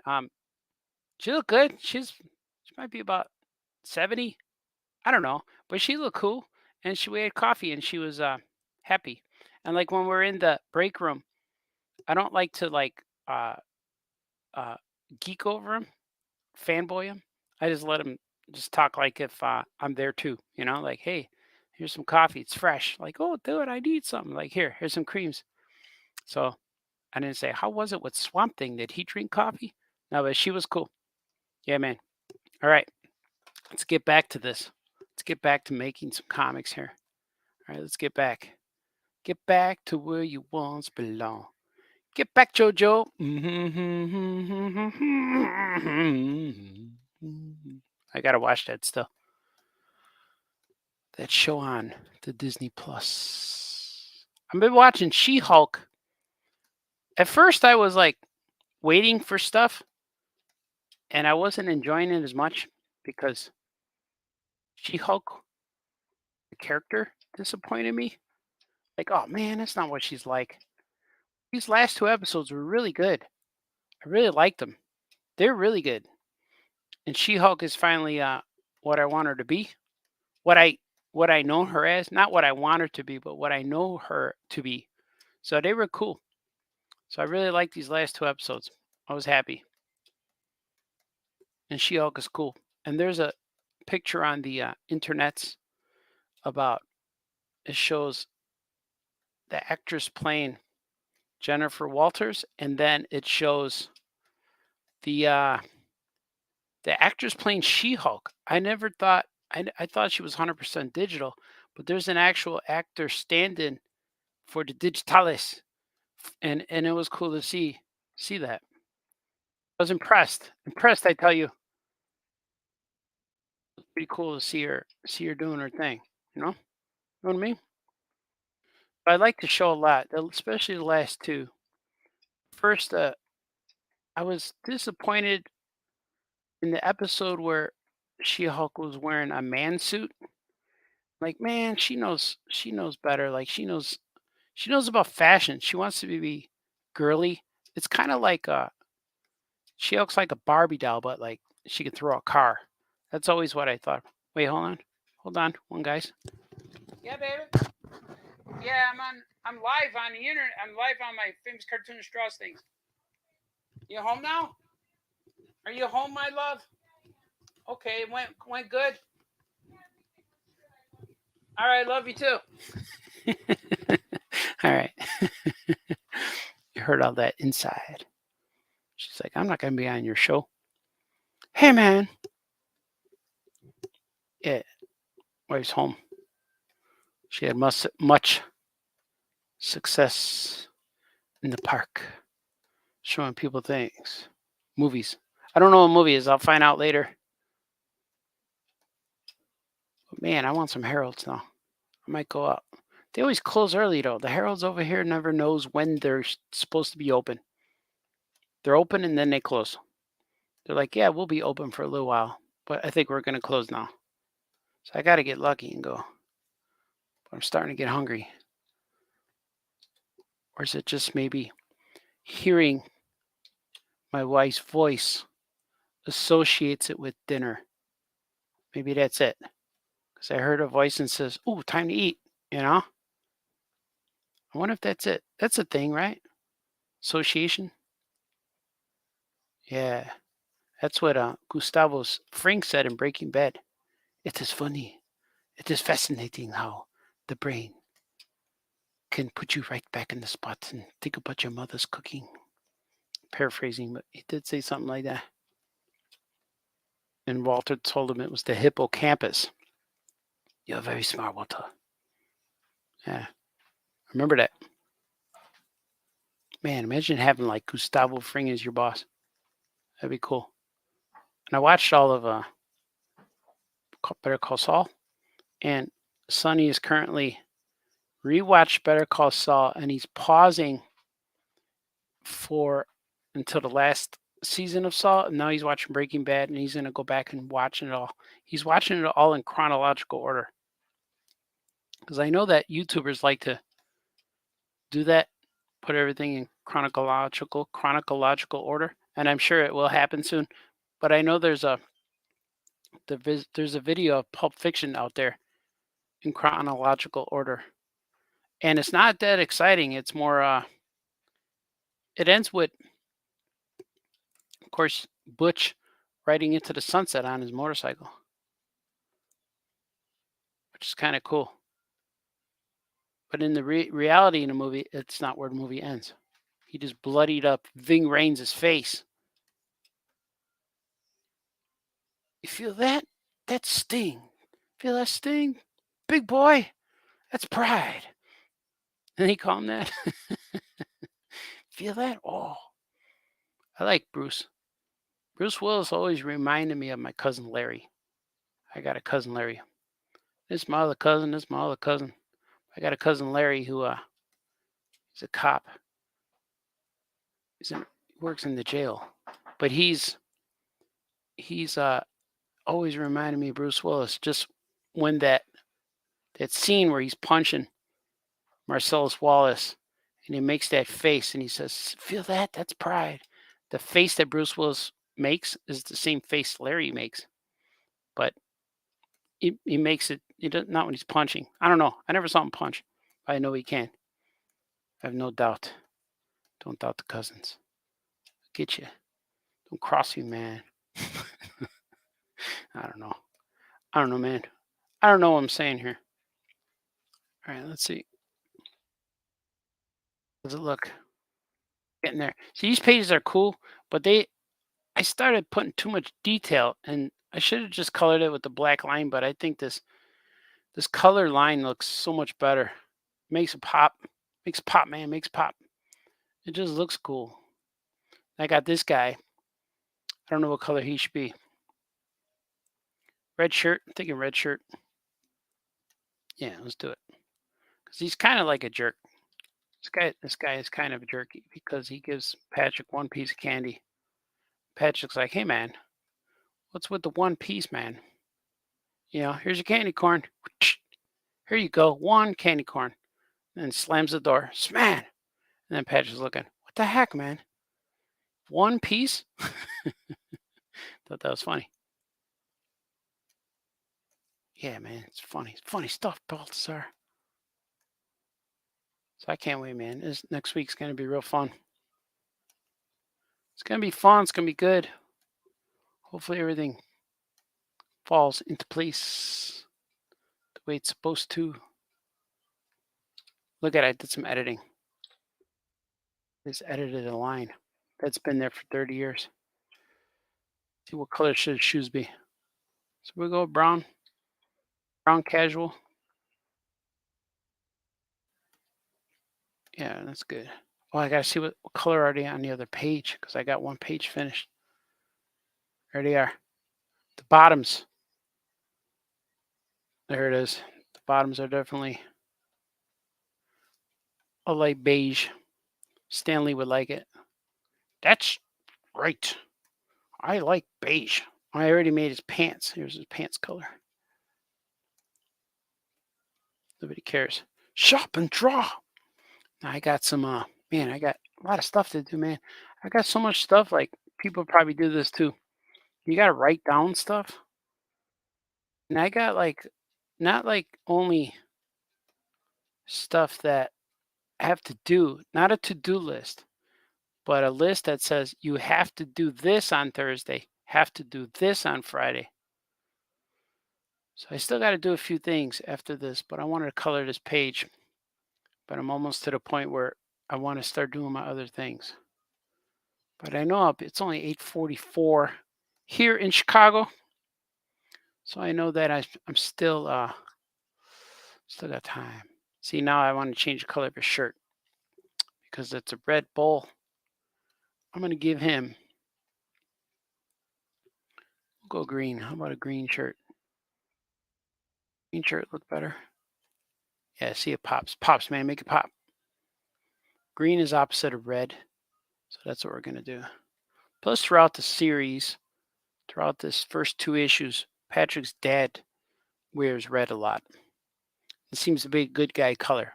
she looked good. She might be about 70. I don't know, but she looked cool. And we had coffee, and she was happy. And like when we're in the break room, I don't like to geek over him, fanboy him. I just let him just talk like if I'm there too, like, hey, here's some coffee. It's fresh. Like, oh, dude, I need something. Like, here's some creams. So I didn't say, how was it with Swamp Thing? Did he drink coffee? No, but she was cool. Yeah, man. All right. Let's get back to this. Let's get back to making some comics here. All right, let's get back. Get back to where you once belong. Get back, JoJo. I gotta watch that still. That show on the Disney Plus. I've been watching She-Hulk. At first, I was like waiting for stuff, and I wasn't enjoying it as much because She-Hulk, the character, disappointed me. Like, oh man, that's not what she's like. These last 2 episodes were really good. I really liked them. They're really good. And She-Hulk is finally what I want her to be. What I what I know her as, not what I want her to be, but what I know her to be. So they were cool. So I really liked these last 2 episodes. I was happy. And She-Hulk is cool. And there's a picture on the internets about it shows the actress playing Jennifer Walters, and then it shows the actress playing She-Hulk. I never thought I thought she was 100% digital, but there's an actual actor stand-in for the digitalis, and it was cool to see that. I was impressed. Impressed, I tell you. Pretty cool to see her doing her thing. You know, know what I mean? I like the show a lot, especially the last two. First, I was disappointed in the episode where She-Hulk was wearing a man suit. Like, man, she knows better. Like she knows about fashion. She wants to be girly. It's kind of like she looks like a Barbie doll, but like she could throw a car. That's always what I thought. Wait, hold on, one guys. Yeah, baby. Yeah, I'm live on the internet. I'm live on my famous Cartoonist draws things. You home now? Are you home, my love? Okay, it went good. All right, love you too. All right. You heard all that inside. She's like, I'm not going to be on your show. Hey, man. Yeah, wife's home. She had much success in the park, showing people things, movies. I don't know what movie is. I'll find out later. But man, I want some Heralds now. I might go out. They always close early though. The Heralds over here never knows when they're supposed to be open. They're open and then they close. They're like, yeah, we'll be open for a little while, but I think we're going to close now. So I got to get lucky and go. But I'm starting to get hungry. Or is it just maybe hearing my wife's voice associates it with dinner? Maybe that's it. Because I heard a voice and says, "Ooh, time to eat," you know? I wonder if that's it. That's a thing, right? Association? Yeah. That's what Gustavo Fring said in Breaking Bad. It is funny. It is fascinating how the brain can put you right back in the spot and think about your mother's cooking. Paraphrasing, but he did say something like that. And Walter told him it was the hippocampus. You're very smart, Walter. Yeah. Remember that. Man, imagine having like Gustavo Fring as your boss. That'd be cool. And I watched all of Better Call Saul, and Sonny is currently rewatched Better Call Saul, and he's pausing for until the last season of Saul, and now he's watching Breaking Bad, and he's gonna go back and watching it all. He's watching it all in chronological order, because I know that YouTubers like to do that, put everything in chronological order, and I'm sure it will happen soon. But I know there's a video of Pulp Fiction out there in chronological order, and it's not that exciting. It's more. It ends with, of course, Butch riding into the sunset on his motorcycle, which is kind of cool. But in the reality in the movie, it's not where the movie ends. He just bloodied up Ving Rhames' face. You feel that? That sting. Feel that sting? Big boy, that's pride. And he called him that. Feel that? Oh, I like Bruce. Bruce Willis always reminded me of my cousin Larry. I got a cousin Larry. This is my other cousin. This is my other cousin. I got a cousin Larry who he's a cop. He works in the jail, but he's always reminded me of Bruce Willis. Just when that scene where he's punching Marcellus Wallace, and he makes that face, and he says, "Feel that? That's pride." The face that Bruce Willis makes is the same face Larry makes, but he makes it. He does not when he's punching. I don't know. I never saw him punch. I know he can. I have no doubt. Don't doubt the cousins. Get you. Don't cross you, man. I don't know. I don't know, man. I don't know what I'm saying here. All right, let's see. Does it look getting there? See, these pages are cool, but I started putting too much detail, and I should have just colored it with the black line. But I think this color line looks so much better. Makes it pop. Makes pop, man. Makes pop. It just looks cool. I got this guy. I don't know what color he should be. Red shirt. I'm thinking red shirt. Yeah, let's do it. Because he's kind of like a jerk. This guy is kind of a jerky because he gives Patrick one piece of candy. Patrick's like, "Hey man, what's with the one piece, man? Here's your candy corn. Here you go, one candy corn." And slams the door. Sman. And then Patrick's looking, "What the heck, man? One piece?" Thought that was funny. Yeah, man, it's funny. It's funny stuff, Balthazar. So I can't wait, man. This next week's gonna be real fun. It's gonna be fun. It's gonna be good. Hopefully everything falls into place the way it's supposed to. Look at it. I did some editing. Just edited a line that's been there for 30 years. See what color should his shoes be. So we go brown casual. Yeah, that's good. Well, I gotta see what color are they on the other page because I got one page finished. There they are. The bottoms. There it is. The bottoms are definitely a light beige. Stanley would like it. That's right. I like beige. I already made his pants. Here's his pants color. Nobody cares. Shop and draw. I got some man, I got a lot of stuff to do, man. I got so much stuff, like people probably do this too. You gotta write down stuff. And I got like not like only stuff that I have to do, not a to-do list, but a list that says you have to do this on Thursday, have to do this on Friday. So I still got to do a few things after this, but I wanted to color this page. But I'm almost to the point where I want to start doing my other things. But I know it's only 8:44 here in Chicago, so I know that I'm still got time. See, now I want to change the color of his shirt because it's a red bowl. I'm gonna give him. We'll go green. How about a green shirt? Green shirt look better. Yeah, see it pops. Pops, man, make it pop. Green is opposite of red, so that's what we're gonna do. Plus, throughout the series, throughout this first two issues, Patrick's dad wears red a lot. It seems to be a good guy color,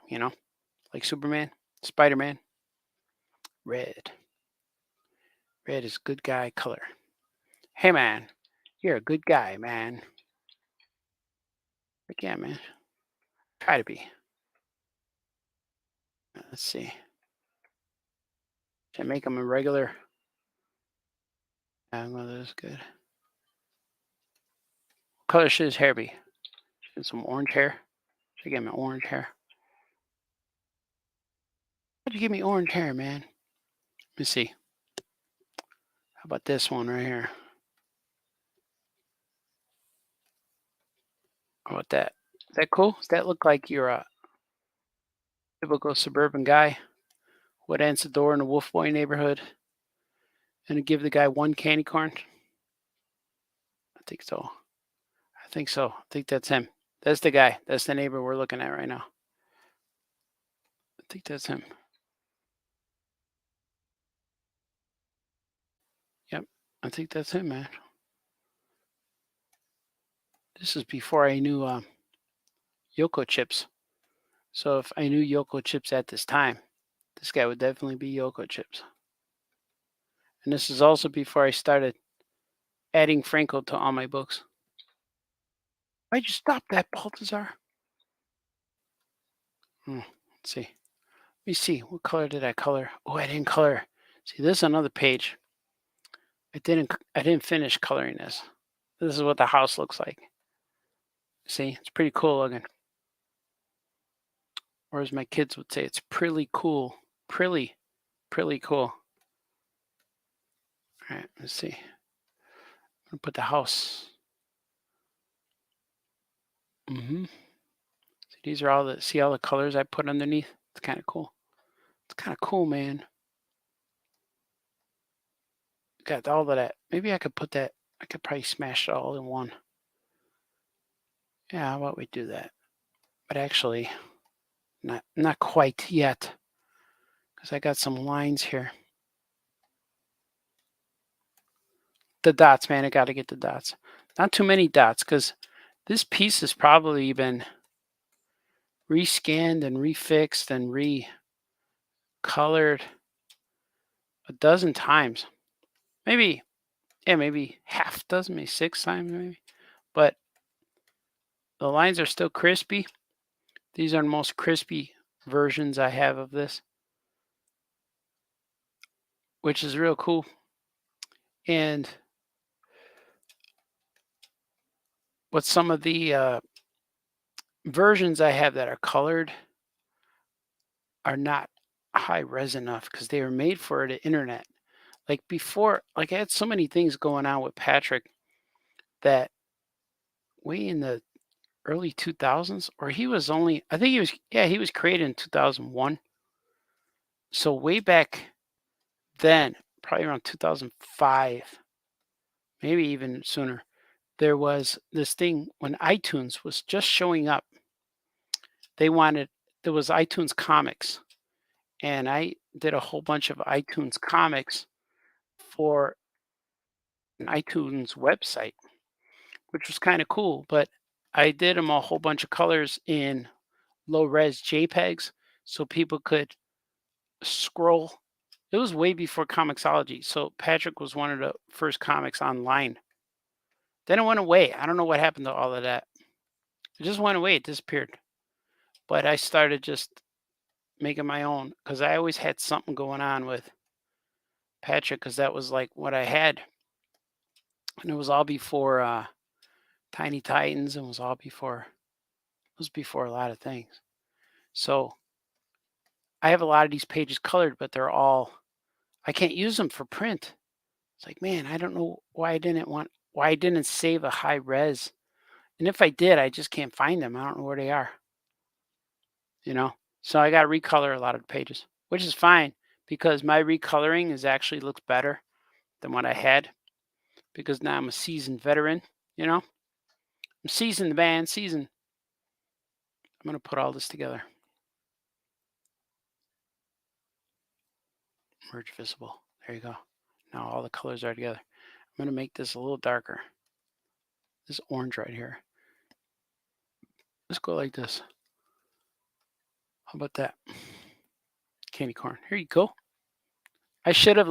like Superman, Spider-Man. Red. Red is good guy color. Hey, man, you're a good guy, man. Like, yeah, man. Try to be. Let's see. Should I make him a regular? Well, that's good. What color should his hair be? Should some orange hair? Should I give him orange hair? Why'd you give me orange hair, man? Let me see. How about this one right here? How about that? Is that cool? Does that look like you're a typical suburban guy who would answer the door in a Wolf Boy neighborhood and give the guy one candy corn? I think so. I think so. I think that's him. That's the guy. That's the neighbor we're looking at right now. I think that's him. Yep. I think that's him, man. This is before I knew Yoko Chips. So if I knew Yoko Chips at this time, this guy would definitely be Yoko Chips. And this is also before I started adding Franco to all my books. Why'd you stop that, Baltazar? Let's see. Let me see. What color did I color? Oh, I didn't color. See, this is another page. I didn't finish coloring this. This is what the house looks like. See, it's pretty cool looking. Or as my kids would say, it's pretty cool. Pretty cool. All right, let's see. I'm gonna put the house. See, these are all the colors I put underneath. It's kind of cool. It's kind of cool, man. Got all of that. Maybe I could put that. I could probably smash it all in one. Yeah, how about we do that? But actually, not quite yet, because I got some lines here. The dots, man. I got to get the dots. Not too many dots, because this piece has probably been rescanned and refixed and recolored a dozen times. Maybe half dozen, maybe 6 times, maybe. But the lines are still crispy. These are the most crispy versions I have of this, which is real cool. And what some of the versions I have that are colored are not high res enough because they were made for the internet. Like before, like I had so many things going on with Patrick that way in the early 2000s, or he was only, I think he was created in 2001. So way back then, probably around 2005, maybe even sooner, there was this thing when iTunes was just showing up. There was iTunes Comics, and I did a whole bunch of iTunes Comics for an iTunes website, which was kind of cool. But I did them a whole bunch of colors in low res JPEGs so people could scroll. It was way before Comixology. So Patrick was one of the first comics online. Then it went away. I don't know what happened to all of that. It just went away. It disappeared. But I started just making my own because I always had something going on with Patrick because that was like what I had. And it was all before Tiny Titans and it was before a lot of things. So I have a lot of these pages colored, but I can't use them for print. It's like, man, I don't know why I didn't save a high res. And if I did, I just can't find them. I don't know where they are. So I got to recolor a lot of the pages, which is fine because my recoloring actually looks better than what I had because now I'm a seasoned veteran. I'm seasoned, man, seasoned. I'm going to put all this together. Merge visible. There you go. Now all the colors are together. I'm going to make this a little darker. This orange right here. Let's go like this. How about that? Candy corn. Here you go. I should have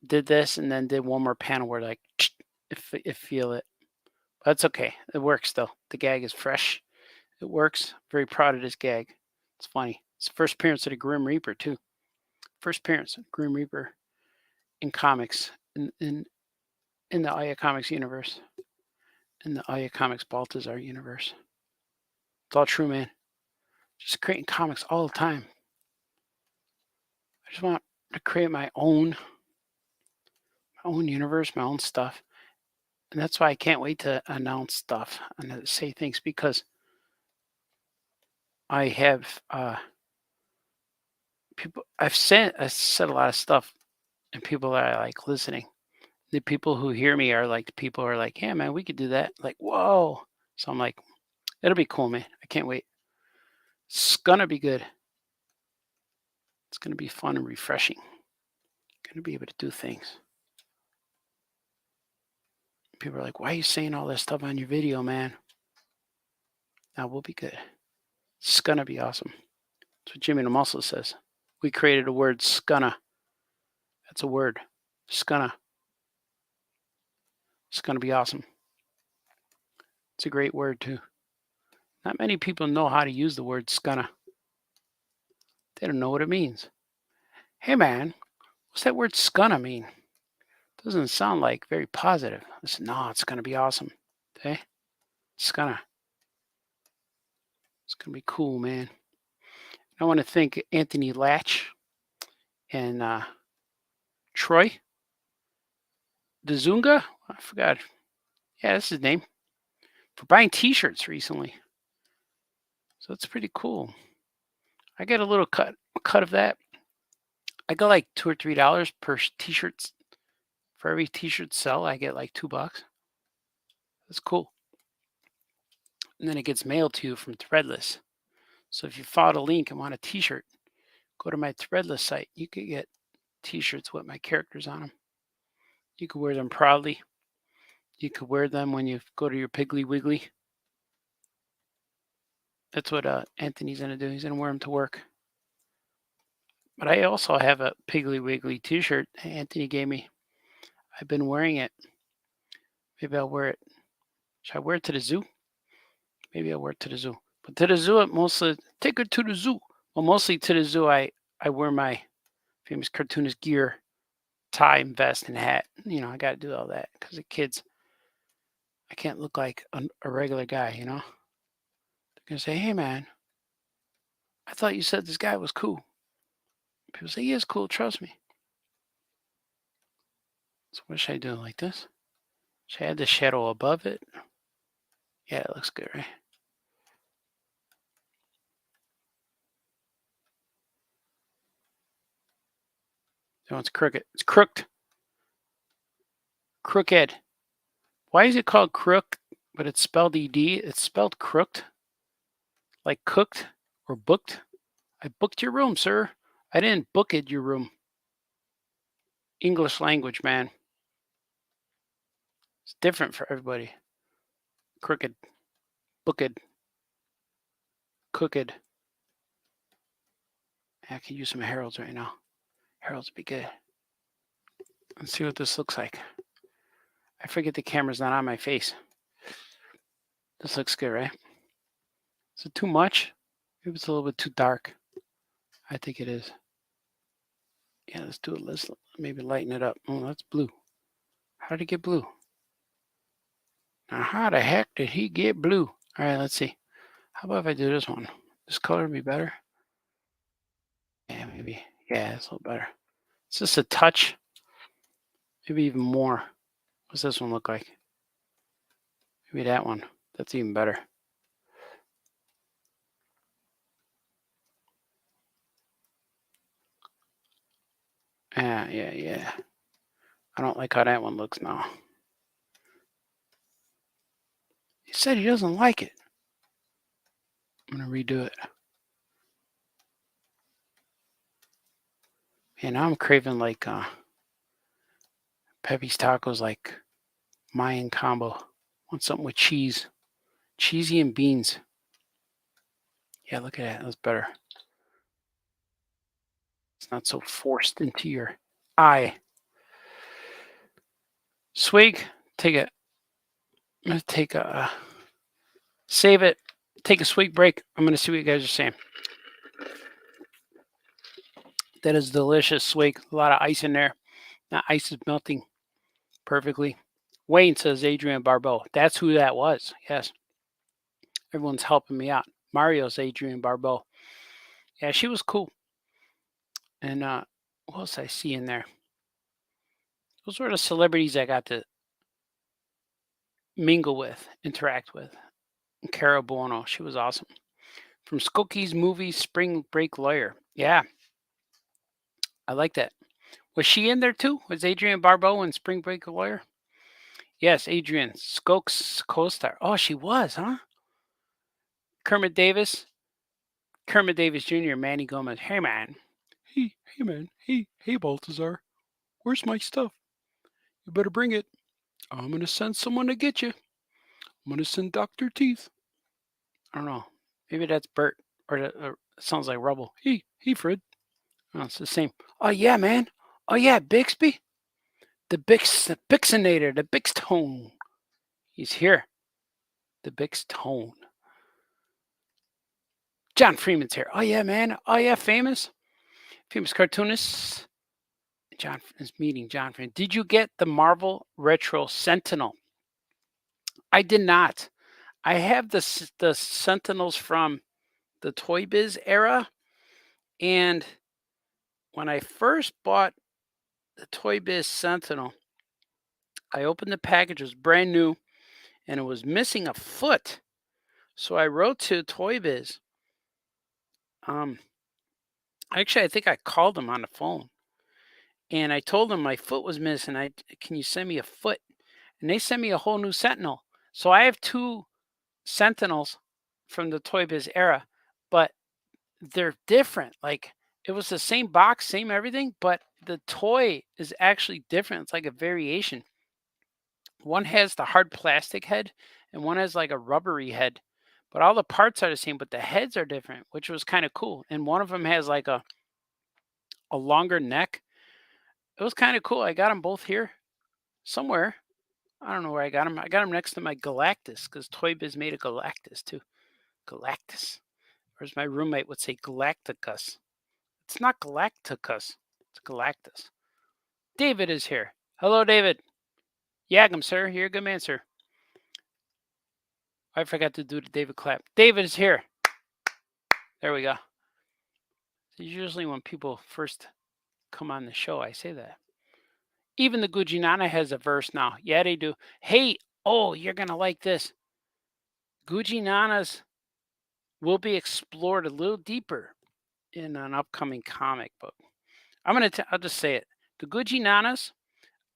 did this and then did one more panel where if feel it. But that's okay. It works though. The gag is fresh. It works. Very proud of this gag. It's funny. It's the first appearance of the Grim Reaper too. First appearance of Grim Reaper in comics in the Aya Comics universe. In the Aya Comics Baltazar universe. It's all true, man. Just creating comics all the time. I just want to create my own universe, my own stuff. And that's why I can't wait to announce stuff and to say things because I have people I said a lot of stuff and people are like listening. The people who hear me are like the people who are like, yeah, man, we could do that. Like, whoa. So I'm like, it'll be cool, man. I can't wait. It's gonna be good. It's gonna be fun and refreshing. Gonna be able to do things. People are like, why are you saying all this stuff on your video, man? Now we'll be good. It's gonna be awesome. That's what Jimmy the Muscle says. We created a word, scunna. That's a word. Scunna. It's going to be awesome. It's a great word, too. Not many people know how to use the word "scunna." They don't know what it means. Hey, man, what's that word "scunna" mean? Doesn't sound like very positive. I said, no, it's going to be awesome. Okay? It's going to be cool, man. I want to thank Anthony Latch and Troy DeZunga. I forgot. Yeah, that's his name. For buying T-shirts recently. So it's pretty cool. I get a little cut of that. I got like $2 or $3 per T-shirt. For every T-shirt sell, I get like $2. That's cool. And then it gets mailed to you from Threadless. So if you follow the link and want a T-shirt, go to my Threadless site. You could get T-shirts with my characters on them. You could wear them proudly. You could wear them when you go to your Piggly Wiggly. That's what Anthony's going to do. He's going to wear them to work. But I also have a Piggly Wiggly T-shirt Anthony gave me. I've been wearing it. Maybe I'll wear it. Should I wear it to the zoo? Maybe I'll wear it to the zoo. But to the zoo, it mostly take her to the zoo. Well, mostly to the zoo, I wear my famous cartoonist gear, tie and vest and hat. You know, I got to do all that because the kids, I can't look like a regular guy, you know. They're going to say, hey, man, I thought you said this guy was cool. People say, he is cool, trust me. So what should I do, like this? Should I add the shadow above it? Yeah, it looks good, right? No, it's crooked. It's crooked. Crooked. Why is it called crook, but it's spelled ED? It's spelled crooked. Like cooked or booked. I booked your room, sir. I didn't book it, your room. English language, man. It's different for everybody. Crooked. Booked. Cooked. I can use some Heralds right now. Heralds would be good. Let's see what this looks like. I forget the camera's not on my face. This looks good, right? Is it too much? Maybe it's a little bit too dark. I think it is. Yeah, let's do it. Let's maybe lighten it up. Oh, that's blue. How did he get blue? Now, how the heck did he get blue? All right, let's see. How about if I do this one? This color would be better. Yeah, maybe. Yeah, it's a little better. It's just a touch. Maybe even more. What's this one look like? Maybe that one. That's even better. Yeah. I don't like how that one looks now. He said he doesn't like it. I'm going to redo it. Man, now I'm craving like Pepe's Tacos, like Mayan combo. Want something with cheese. Cheesy and beans. Yeah, look at that. That's better. It's not so forced into your eye. Swig, take it. I'm going to take a, save it, take a swig break. I'm going to see what you guys are saying. That is delicious swig. A lot of ice in there. That ice is melting perfectly. Wayne says Adrian Barbeau. That's who that was. Yes. Everyone's helping me out. Mario's Adrian Barbeau. Yeah, she was cool. And what else I see in there? Those were the celebrities I got to mingle with, interact with. And Cara Buono, she was awesome. From Skookie's movie Spring Break Lawyer. Yeah, I like that. Was she in there too? Was Adrian Barbeau in Spring Break Lawyer? Yes, Adrian, Skook's co-star. Oh, she was, huh? Kermit Davis Jr., Manny Gomez. Hey, man. Hey, man. Hey, Baltazar. Where's my stuff? You better bring it. I'm going to send someone to get you. I'm going to send Dr. Teeth. I don't know. Maybe that's Bert, or it sounds like Rubble. Hey, Fred. Oh, it's the same. Oh, yeah, man. Oh, yeah, Bixby. The Bixinator, the Bixtone. He's here. The Bixtone. John Freeman's here. Oh yeah, man. Oh yeah, famous cartoonist. John is meeting John Freeman. Did you get the Marvel Retro Sentinel? I did not. I have the Sentinels from the Toy Biz era, and when I first bought the Toy Biz Sentinel, I opened the package. It was brand new, and it was missing a foot. So I wrote to Toy Biz. Actually, I think I called them on the phone, and I told them my foot was missing. Can you send me a foot? And they sent me a whole new Sentinel. So I have two Sentinels from the Toy Biz era, but they're different. Like it was the same box, same everything, but the toy is actually different. It's like a variation. One has the hard plastic head and one has like a rubbery head. But all the parts are the same, but the heads are different, which was kind of cool. And one of them has like a longer neck. It was kind of cool. I got them both here somewhere. I don't know where I got them. I got them next to my Galactus because Toy Biz made a Galactus too. Galactus. Or as my roommate would say, Galacticus. It's not Galacticus. It's Galactus. David is here. Hello, David. Yagam, sir. You're a good man, sir. I forgot to do the David clap. David is here. There we go. Usually when people first come on the show, I say that. Even the Gucci Nana has a verse now. Yeah, they do. Hey, oh, you're going to like this. Gucci Nanas will be explored a little deeper in an upcoming comic book. I'll just say it. The Gucci Nanas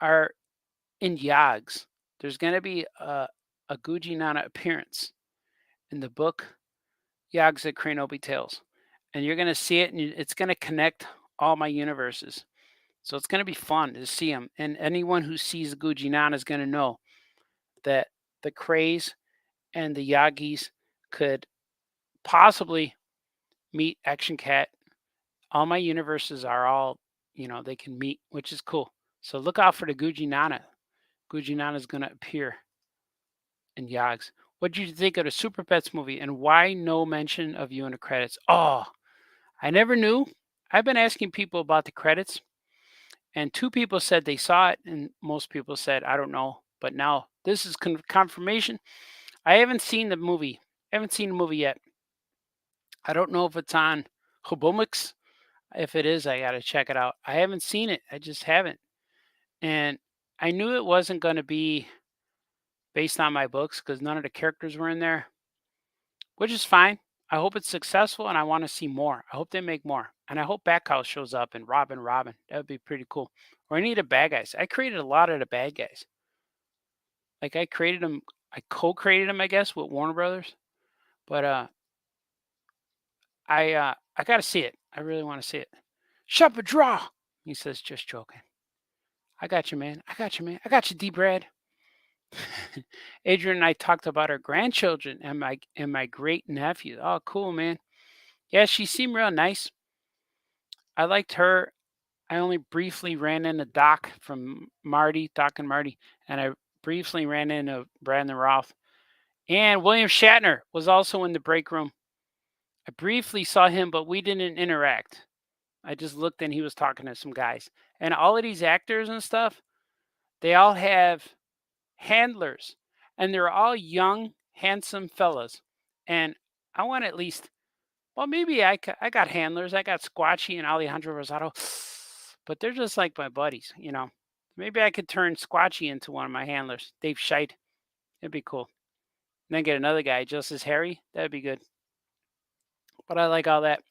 are in Yogs. There's going to be a Gucci Nana appearance in the book Yogs at Cranobi Tales. And you're going to see it, and it's going to connect all my universes. So it's going to be fun to see them. And anyone who sees the Gucci Nana is going to know that the Krays and the Yagis could possibly meet Action Cat. All my universes are all, they can meet, which is cool. So look out for the Gucci Nana. Gucci Nana is going to appear in Yogs. What did you think of the Super Pets movie, and why no mention of you in the credits? Oh, I never knew. I've been asking people about the credits, and two people said they saw it, and most people said, I don't know. But now this is confirmation. I haven't seen the movie. Yet. I don't know if it's on Hobomix. If it is, I got to check it out. I haven't seen it. I just haven't. And I knew it wasn't going to be based on my books because none of the characters were in there, which is fine. I hope it's successful, and I want to see more. I hope they make more. And I hope Backhouse shows up and Robin. That would be pretty cool. Or any of the bad guys. I created a lot of the bad guys. Like I created them. I co-created them, I guess, with Warner Brothers. But I got to see it. I really want to see it. Shop a draw. He says, just joking. I got you, man. I got you, D-Brad. Adrian and I talked about our grandchildren and my great nephew. Oh, cool, man. Yeah, she seemed real nice. I liked her. I only briefly ran into Doc and Marty, and I briefly ran into Brandon Routh. And William Shatner was also in the break room. I briefly saw him, but we didn't interact. I just looked and he was talking to some guys. And all of these actors and stuff, they all have handlers. And they're all young, handsome fellas. And I want at least, well, maybe I got handlers. I got Squatchy and Alejandro Rosado. But they're just like my buddies, Maybe I could turn Squatchy into one of my handlers. Dave Scheid. It'd be cool. And then get another guy, Justice Harry. That'd be good. But I like all that.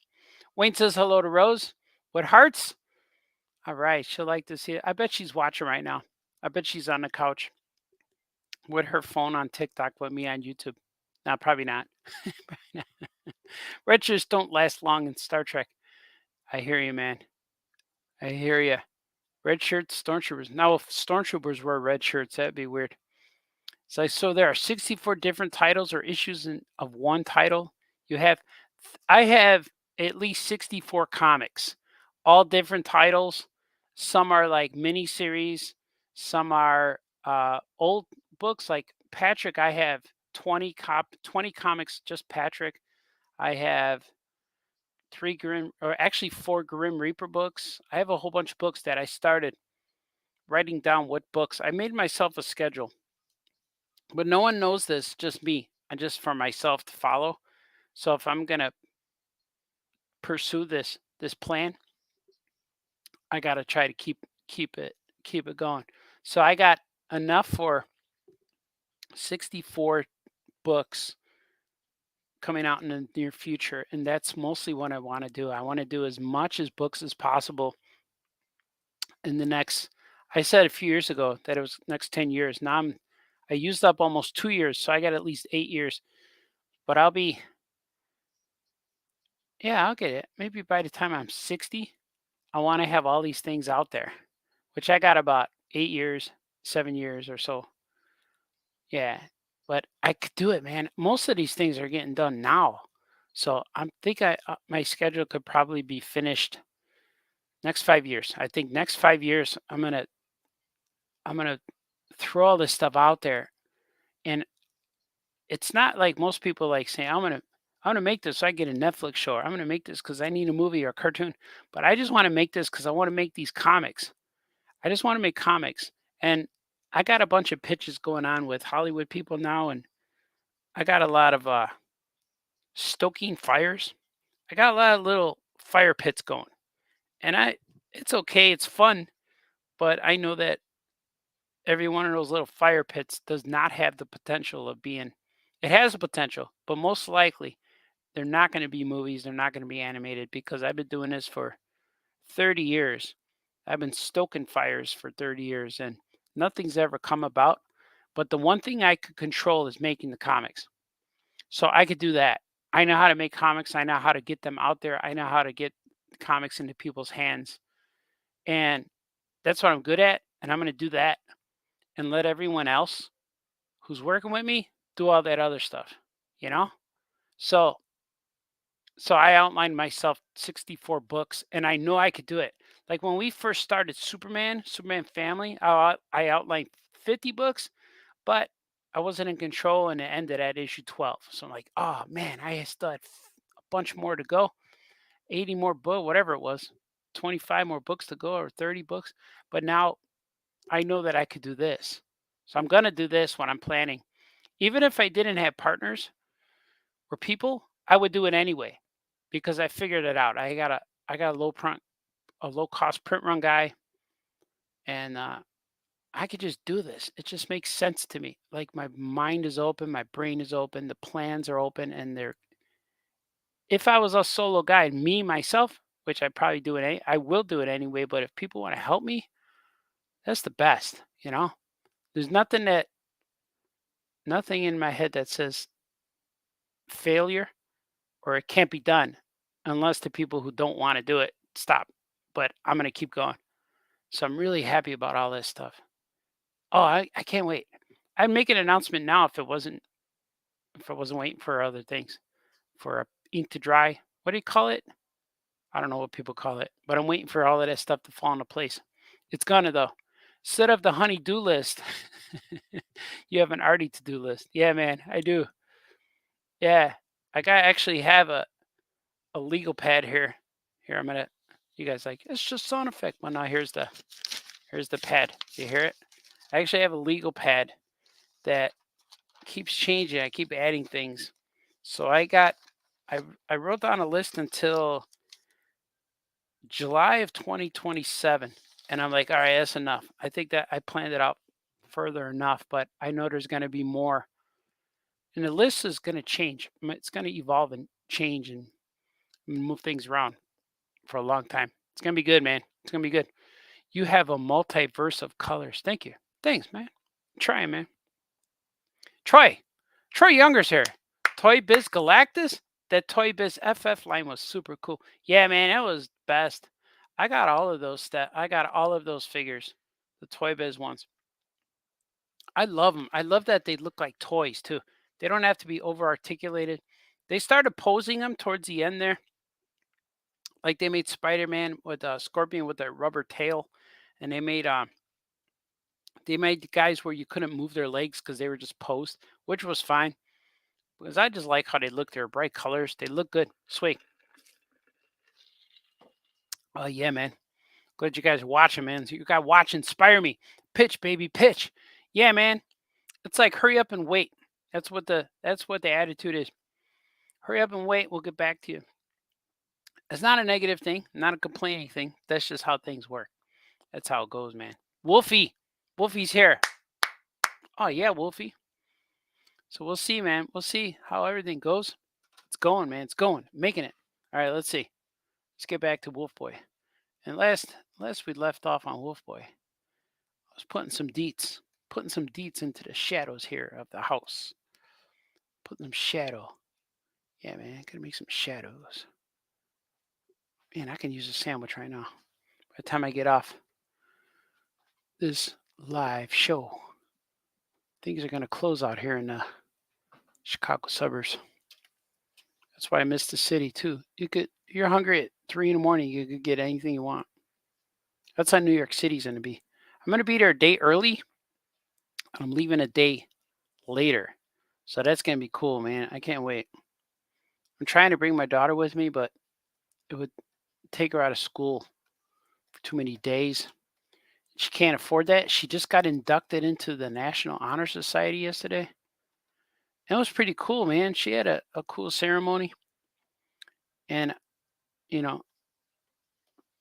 Wayne says hello to Rose. With hearts? All right. She'll like to see it. I bet she's watching right now. I bet she's on the couch with her phone on TikTok with me on YouTube. No, probably not. Red shirts don't last long in Star Trek. I hear you, man. I hear you. Red shirts, stormtroopers. Now, if stormtroopers wear red shirts, that'd be weird. So there are 64 different titles or issues of one title. I have at least 64 comics, all different titles. Some are like mini series. Some are old books like Patrick. I have 20 comics, just Patrick. I have three Grim, or actually four Grim Reaper books. I have a whole bunch of books that I started writing down what books. I made myself a schedule, but no one knows this, just me, and just for myself to follow. So if I'm gonna pursue this plan, I gotta try to keep it going. So I got enough for 64 books coming out in the near future, and that's mostly what I want to do. I want to do as much as books as possible in the next. I said a few years ago that it was next 10 years. Now I used up almost 2 years, so I got at least 8 years. But I'll be, yeah, I'll get it. Maybe by the time I'm 60, I want to have all these things out there, which I got about 8 years, 7 years or so. Yeah, but I could do it, man. Most of these things are getting done now, so I'm think I my schedule could probably be finished next 5 years. I think next 5 years I'm gonna throw all this stuff out there, and it's not like most people like saying I'm gonna make this so I get a Netflix show, or I'm gonna make this because I need a movie or a cartoon. But I just want to make this because I want to make these comics. I just want to make comics, and I got a bunch of pitches going on with Hollywood people now, and I got a lot of stoking fires. I got a lot of little fire pits going, and it's okay, it's fun, but I know that every one of those little fire pits does not have the potential of being. It has the potential, but most likely they're not going to be movies. They're not going to be animated because I've been doing this for 30 years. I've been stoking fires for 30 years, and nothing's ever come about. But the one thing I could control is making the comics. So I could do that. I know how to make comics. I know how to get them out there. I know how to get comics into people's hands. And that's what I'm good at. And I'm going to do that and let everyone else who's working with me do all that other stuff, you know? So so I outlined myself 64 books, and I know I could do it. Like when we first started Superman Family, I outlined 50 books, but I wasn't in control, and it ended at issue 12. So I'm like, oh man, I still had a bunch more to go, 80 more books, whatever it was, 25 more books to go, or 30 books. But now I know that I could do this. So I'm going to do this when I'm planning. Even if I didn't have partners or people, I would do it anyway because I figured it out. I got a low cost print run guy, and I could just do this. It just makes sense to me. Like my mind is open, my brain is open, the plans are open, and they're. If I was a solo guy, me myself, which I probably do it, I will do it anyway. But if people want to help me, that's the best. There's nothing in my head that says failure or it can't be done unless the people who don't want to do it stop. But I'm going to keep going. So I'm really happy about all this stuff. Oh, I can't wait. I'd make an announcement now if I wasn't waiting for other things, for ink to dry. What do you call it? I don't know what people call it, but I'm waiting for all of that stuff to fall into place. It's gonna though. Instead of the honey-do list, you have an arty to-do list. Yeah, man, I do. Yeah, actually have a legal pad here. Here, I'm gonna. You guys like it's just sound effect. Well, now here's the pad. You hear it? I actually have a legal pad that keeps changing. I keep adding things. So I wrote down a list until July of 2027, and I'm like, all right, that's enough. I think that I planned it out further enough, but I know there's going to be more, and the list is going to change. It's going to evolve and change and move things around for a long time. It's going to be good, man. It's going to be good. You have a multiverse of colors. Thank you. Thanks, man. Trying, man. Troy. Troy Younger's here. Toy Biz Galactus? That Toy Biz FF line was super cool. Yeah, man, that was best. I got all of those I got all of those figures. The Toy Biz ones. I love them. I love that they look like toys too. They don't have to be over articulated. They started posing them towards the end there. Like they made Spider-Man with Scorpion with a rubber tail, and they made They made the guys where you couldn't move their legs because they were just posed, which was fine because I just like how they look. They're bright colors. They look good. Sweet. Oh yeah, man. Glad you guys are watching, man. So you got watch, inspire me. Pitch, baby, pitch. Yeah, man. It's like hurry up and wait. That's what the attitude is. Hurry up and wait. We'll get back to you. It's not a negative thing, not a complaining thing. That's just how things work. That's how it goes, man. Wolfie. Wolfie's here. Oh yeah, Wolfie. So we'll see, man. We'll see how everything goes. It's going, man. It's going. Making it. All right, let's see. Let's get back to Wolf Boy. And last we left off on Wolf Boy, I was putting some deets into the shadows here of the house. Putting some shadow. Yeah, man, gonna make some shadows. Man, I can use a sandwich right now. By the time I get off this live show, things are gonna close out here in the Chicago suburbs. That's why I miss the city too. You're hungry at 3 in the morning, you could get anything you want. That's how New York City's gonna be. I'm gonna be there a day early. I'm leaving a day later. So that's gonna be cool, man. I can't wait. I'm trying to bring my daughter with me, but it would take her out of school for too many days. She can't afford that. She just got inducted into the National Honor Society yesterday. That was pretty cool, man. She had a cool ceremony. And, you know,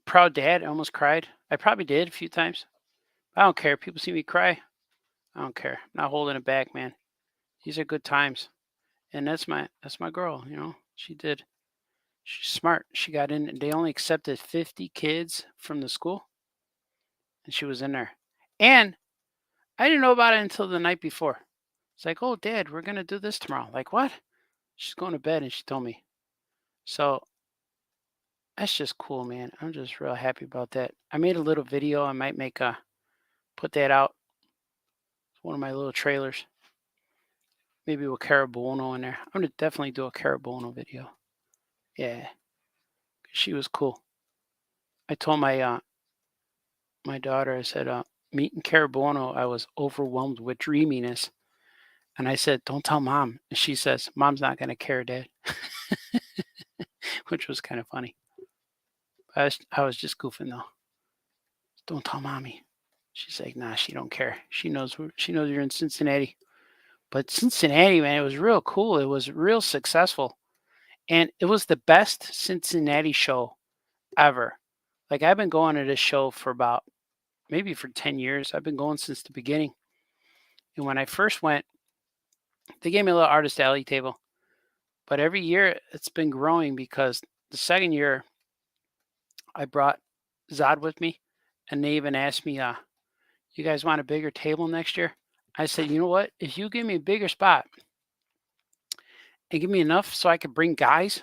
proud dad. I almost cried. I probably did a few times. I don't care. People see me cry. I don't care. I'm not holding it back, man. These are good times. And that's my girl, she's smart. She got in, they only accepted 50 kids from the school, and she was in there. And I didn't know about it until the night before. It's like, "Oh, Dad, we're gonna do this tomorrow." Like, what? She's going to bed, and she told me. So that's just cool, man. I'm just real happy about that. I made a little video. I might put that out. It's one of my little trailers. Maybe with Carabuono in there. I'm gonna definitely do a Carabuono video. Yeah, she was cool. I told my daughter, I said, meeting Carabuono, I was overwhelmed with dreaminess. And I said, don't tell mom. And she says, mom's not going to care, Dad, which was kind of funny. I was just goofing though. Don't tell mommy. She's like, nah, she don't care. She knows you're in Cincinnati. But Cincinnati, man, it was real cool. It was real successful. And it was the best Cincinnati show ever. Like I've been going to this show for about maybe for 10 years. I've been going since the beginning. And when I first went, they gave me a little artist alley table. But every year it's been growing because the second year I brought Zod with me and they even asked me, you guys want a bigger table next year? I said, you know what? If you give me a bigger spot and give me enough so I could bring guys,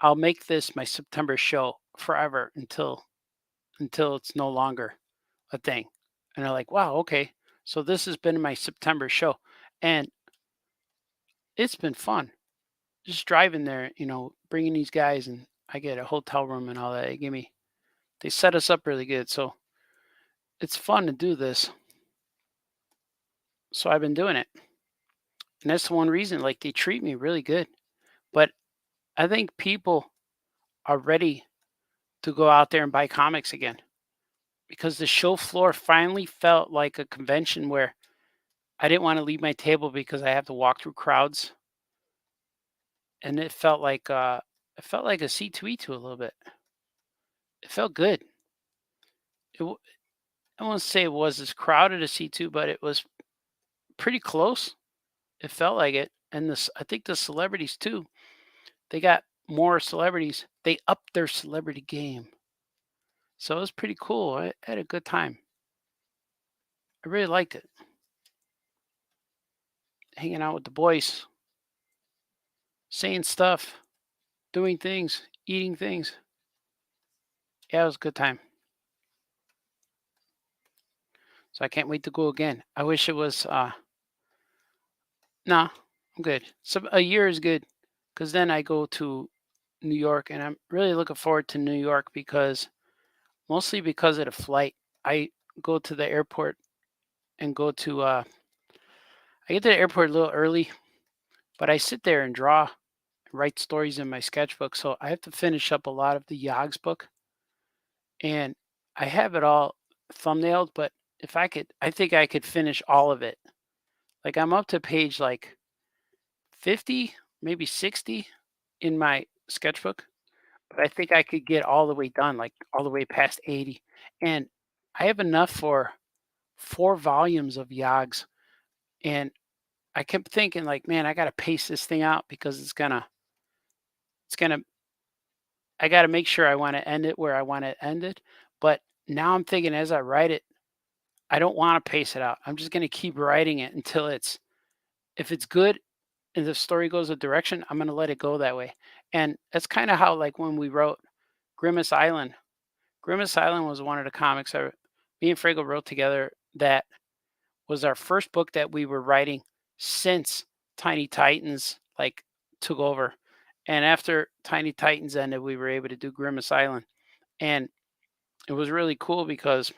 I'll make this my September show forever until it's no longer a thing. And they're like, wow, okay. So this has been my September show. And it's been fun. Just driving there, bringing these guys, and I get a hotel room and all that. They set us up really good. So it's fun to do this. So I've been doing it. And that's the one reason, like they treat me really good. But I think people are ready to go out there and buy comics again because the show floor finally felt like a convention where I didn't want to leave my table because I have to walk through crowds. And it felt like a C2E2 a little bit. It felt good. I won't say it was as crowded as C2, but it was pretty close. It felt like it. And I think the celebrities too. They got more celebrities. They upped their celebrity game. So it was pretty cool. I had a good time. I really liked it. Hanging out with the boys, saying stuff, doing things, eating things. Yeah, it was a good time. So I can't wait to go again. I wish it was no, I'm good. So a year is good because then I go to New York and I'm really looking forward to New York mostly because of the flight. I go to the airport and go to. I get to the airport a little early, but I sit there and draw and write stories in my sketchbook. So I have to finish up a lot of the Yogg's book, and I have it all thumbnailed. But if I could, I think I could finish all of it. Like I'm up to page like 50, maybe 60 in my sketchbook, but I think I could get all the way done, like all the way past 80. And I have enough for 4 volumes of Yogg's. And I kept thinking like, man, I got to pace this thing out because it's gonna, I got to make sure I want to end it where I want to end it. But now I'm thinking as I write it, I don't want to pace it out. I'm just going to keep writing it until if it's good and the story goes a direction, I'm going to let it go that way. And that's kind of how, like, when we wrote Grimace Island, Grimace Island was one of the comics me and Fraggle wrote together that was our first book that we were writing since Tiny Titans like took over. And after Tiny Titans ended, we were able to do Grimace Island. And it was really cool because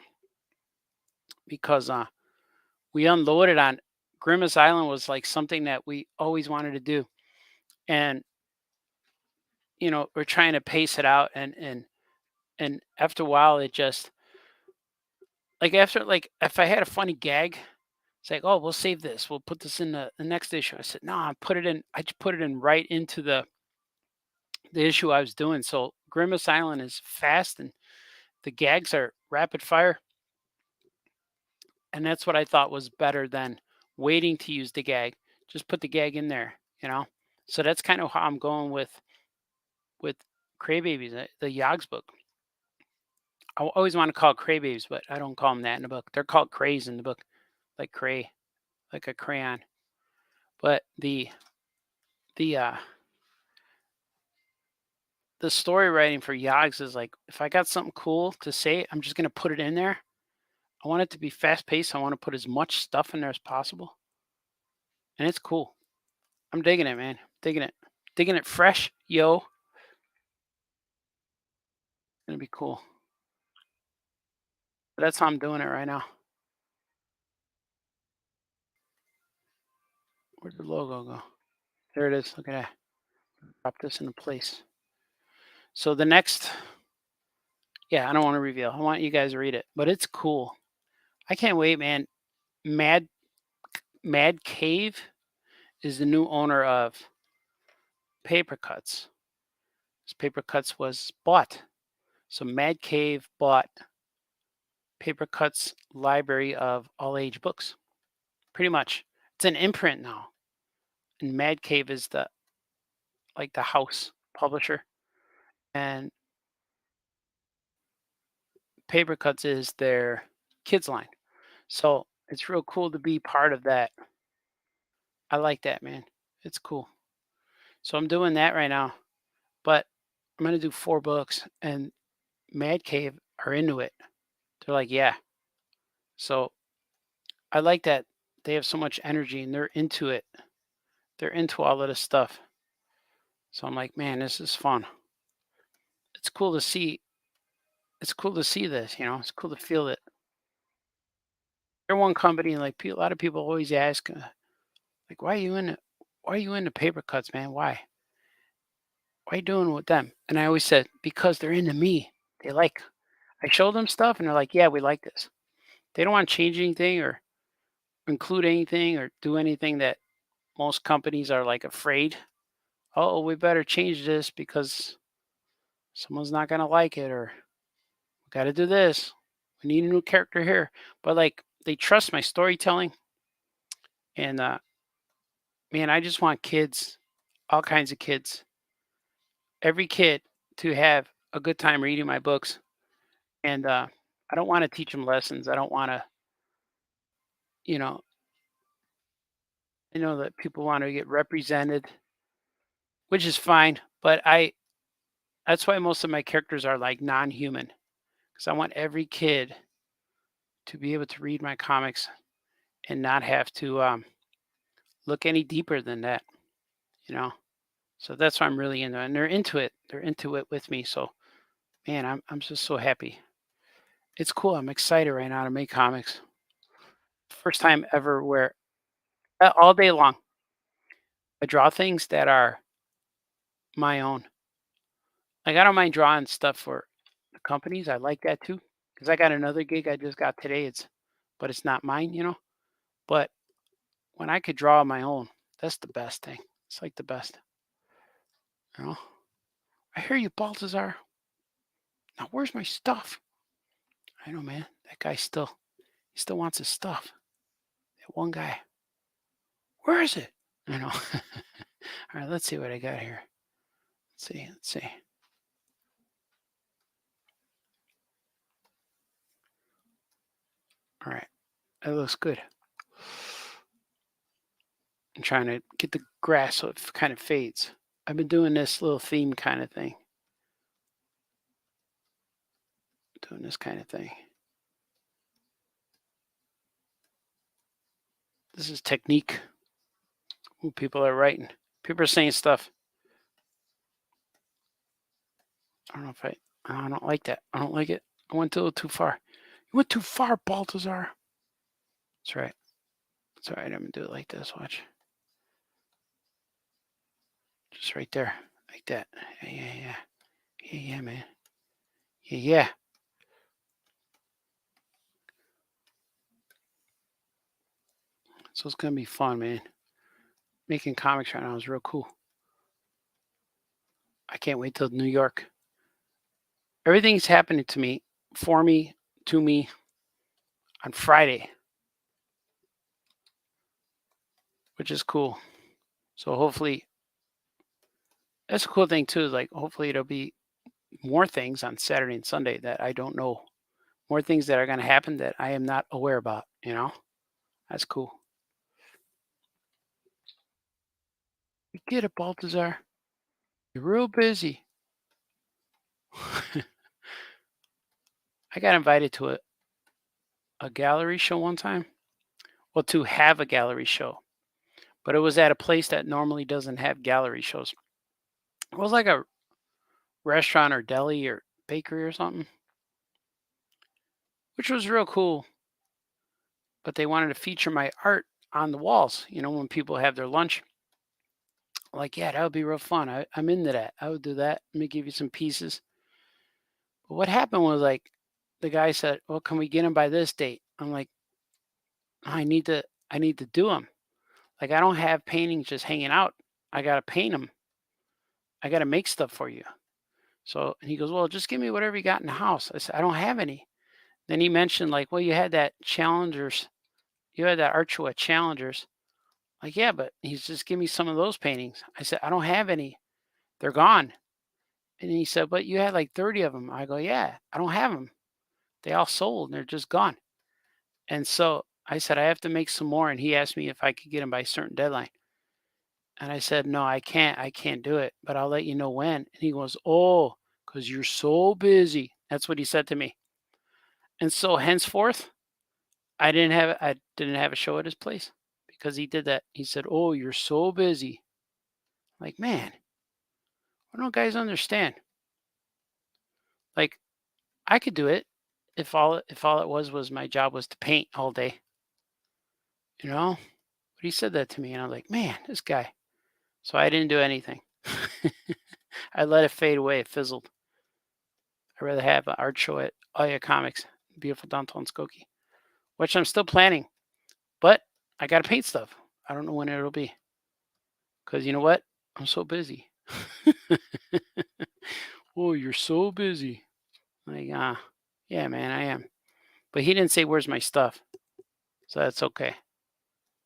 we unloaded on Grimace Island was like something that we always wanted to do. And we're trying to pace it out and after a while it just like after like if I had a funny gag, it's like, oh, we'll save this. We'll put this in the next issue. I said, no, I just put it in right into the issue I was doing. So Grimace Island is fast and the gags are rapid fire. And that's what I thought was better than waiting to use the gag. Just put the gag in there. So that's kind of how I'm going with Craybabies, the Yogg's book. I always want to call it Craybabies, but I don't call them that in the book. They're called Crays in the book, like cray, like a crayon. But the the story writing for Yogg's is like if I got something cool to say, I'm just gonna put it in there. I want it to be fast paced. I want to put as much stuff in there as possible, and it's cool. I'm digging it, man. Digging it, digging it fresh, yo. Gonna be cool. But that's how I'm doing it right now. Where'd the logo go? There it is. Look at that. Drop this into place. So the next, yeah, I don't want to reveal. I want you guys to read it, but it's cool. I can't wait, man. Mad Mad Cave is the new owner of Paper Cuts. This Paper Cuts was bought. So Mad Cave bought Paper Cuts library of all age books. Pretty much. It's an imprint now. And Mad Cave is the house publisher. And Paper Cuts is their kids line. So it's real cool to be part of that. I like that, man. It's cool. So I'm doing that right now. But I'm gonna do 4 books and Mad Cave are into it. They're like, yeah. So I like that they have so much energy and they're into it. They're into all of this stuff. So I'm like, man, this is fun. It's cool to see. It's cool to see this. It's cool to feel it. They're one company, like a lot of people always ask, like, why are you into Paper Cuts, man? Why are you doing with them? And I always said, because they're into me. They like. I show them stuff, and they're like, yeah, we like this. They don't want to change anything or include anything or do anything that most companies are like afraid. Oh, we better change this because someone's not gonna like it, or we got to do this. We need a new character here. But like, they trust my storytelling, and man, I just want kids, all kinds of kids, every kid to have a good time reading my books. And I don't want to teach them lessons. I don't want to, you know, I know that people want to get represented, which is fine. But that's why most of my characters are like non-human, because I want every kid to be able to read my comics and not have to look any deeper than that, you know. So that's why I'm really into it. And they're into it. They're into it with me. So man, I'm just so happy. It's cool. I'm excited right now to make comics. First time ever where all day long I draw things that are my own. Like I don't mind drawing stuff for the companies. I like that too because I got another gig I just got today. But it's not mine. But when I could draw my own, that's the best thing. It's like the best. You know. I hear you, Baltazar. Now where's my stuff? I know, man. That guy he still wants his stuff. That one guy. Where is it? I know. All right, let's see what I got here. Let's see. All right, that looks good. I'm trying to get the grass so it kind of fades. I've been doing this little theme kind of thing. Doing this kind of thing. This is technique. Ooh, people are writing. People are saying stuff. I don't know if I don't like that. I don't like it. I went a little too far. You went too far, Baltazar. That's right. That's all right. I'm gonna do it like this. Watch. Just right there, like that. Yeah, man. Yeah. So it's gonna be fun, man. Making comics right now is real cool. I can't wait till New York. Everything's happening to me, for me, to me on Friday, which is cool. So hopefully, that's a cool thing too. Is like hopefully it'll be more things on Saturday and Sunday that I don't know. More things that are going to happen that I am not aware about. That's cool. You get it, Baltazar. You're real busy. I got invited to a gallery show one time. Well, to have a gallery show, but it was at a place that normally doesn't have gallery shows. It was like a restaurant or deli or bakery or something, which was real cool. But they wanted to feature my art on the walls, when people have their lunch. Like, yeah, that would be real fun. I'm into that. I would do that. Let me give you some pieces. But what happened was like the guy said, "Well, can we get them by this date?" I'm like, I need to do them. Like, I don't have paintings just hanging out. I gotta paint them. I gotta make stuff for you. So, and he goes, "Well, just give me whatever you got in the house." I said, "I don't have any." Then he mentioned like, "Well, you had that Challengers, you had that art show at Challengers." Like, "Yeah, but he's just give me some of those paintings." I said, "I don't have any. They're gone." And he said, "But you had like 30 of them." I go, "Yeah, I don't have them. They all sold and they're just gone." And so I said, "I have to make some more." And he asked me if I could get them by a certain deadline. And I said, "No, I can't. I can't do it, but I'll let you know when." And he goes, "Oh, because you're so busy." That's what he said to me. And so henceforth, I didn't have a show at his place because he did that. He said, "Oh, you're so busy." Like, man, why don't guys understand? Like, I could do it if all it was my job was to paint all day, you know? But he said that to me, and I'm like, man, this guy. So I didn't do anything. I let it fade away. It fizzled. I'd rather have an art show at Aya Comics, beautiful downtown Skokie, which I'm still planning. But I got to paint stuff. I don't know when it'll be. Because you know what? I'm so busy. Oh, you're so busy. Like, yeah, man, I am. But he didn't say, "Where's my stuff?" So that's okay.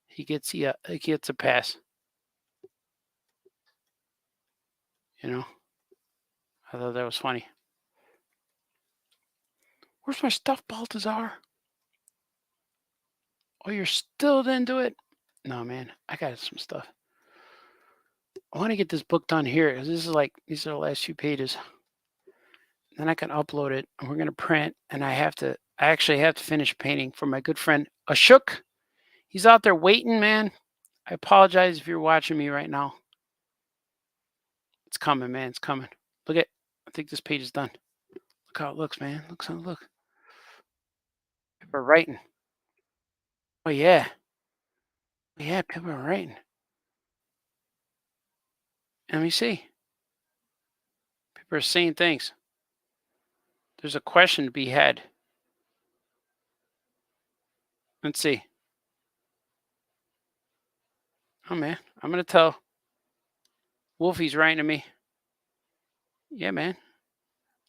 He gets a pass, you know? I thought that was funny. "Where's my stuff, Baltazar?" "Oh, you're still didn't do it?" "No, man, I got some stuff. I want to get this book done here because these are the last few pages. Then I can upload it and we're gonna print. And I actually have to finish painting for my good friend Ashok. He's out there waiting, man. I apologize if you're watching me right now. It's coming, man. It's coming. I think this page is done. Look how it looks, man. Look how it looks. People are writing. Oh, yeah. Yeah, people are writing. Let me see. People are saying things. There's a question to be had. Let's see. Oh, man. I'm going to tell Wolfie's writing to me. Yeah, man.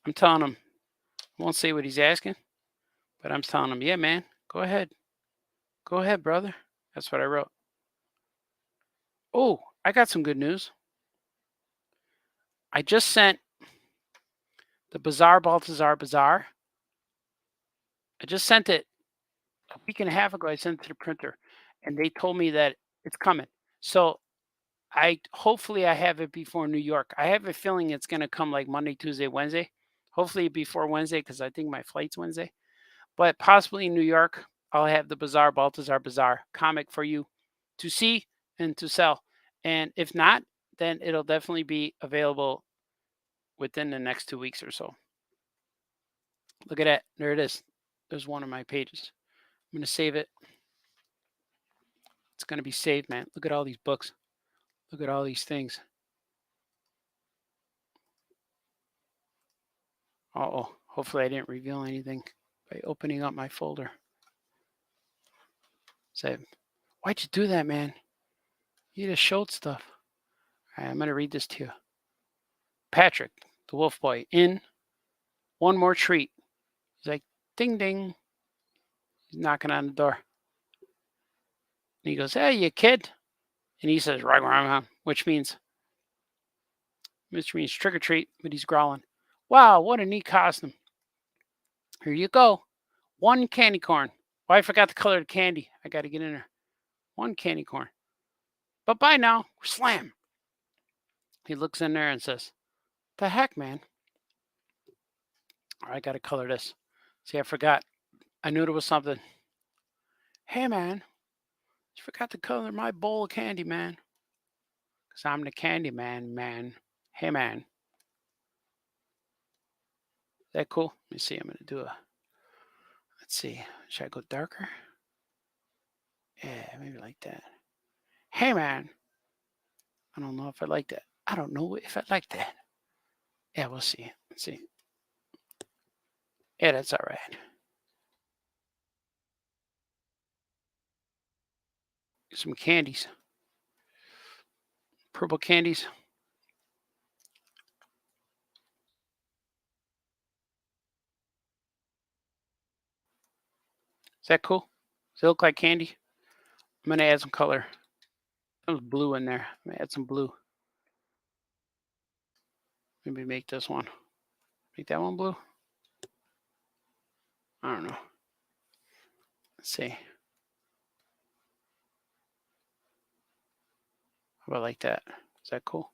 I'm telling him. I won't say what he's asking, but I'm telling him, yeah, man. Go ahead. Go ahead, brother. That's what I wrote. Oh, I got some good news. I just sent the Bizarre Baltazar Bazaar. I just sent it a week and a half ago. I sent it to the printer, and they told me that it's coming. So I hopefully I have it before New York. I have a feeling it's going to come like Monday, Tuesday, Wednesday. Hopefully before Wednesday because I think my flight's Wednesday. But possibly in New York, I'll have the Bizarre Baltazar Bazaar comic for you to see and to sell. And if not, then it'll definitely be available within the next 2 weeks or so. Look at that. There it is. There's one of my pages. I'm going to save it. It's going to be saved, man. Look at all these books. Look at all these things. Uh-oh. Hopefully I didn't reveal anything by opening up my folder. Say, why'd you do that, man? You just showed stuff. All right, I'm going to read this to you. Patrick, the wolf boy, in one more treat. He's like, ding, ding. He's knocking on the door. And he goes, hey, you kid. And he says, rah, rah, rah, which means trick or treat, but he's growling. Wow, what a neat costume. Here you go. One candy corn. Oh, I forgot the color of the candy. I got to get in there. One candy corn. But bye now. Slam. He looks in there and says, the heck, man? All right, I got to color this. See, I forgot. I knew there was something. Hey, man. You forgot to color my bowl of candy, man. Because I'm the candy man, man. Hey, man. Is that cool? Let me see. I'm going to do a... Let's see. Should I go darker? Yeah, maybe like that. Hey, man. I don't know if I like that. I don't know if I like that. Yeah, we'll see. Let's see. Yeah, that's all right. Some candies. Purple candies. Is that cool? Does it look like candy? I'm going to add some color. There's blue in there. I'm going to add some blue. Maybe make this one. Make that one blue? I don't know. Let's see. How about like that? Is that cool?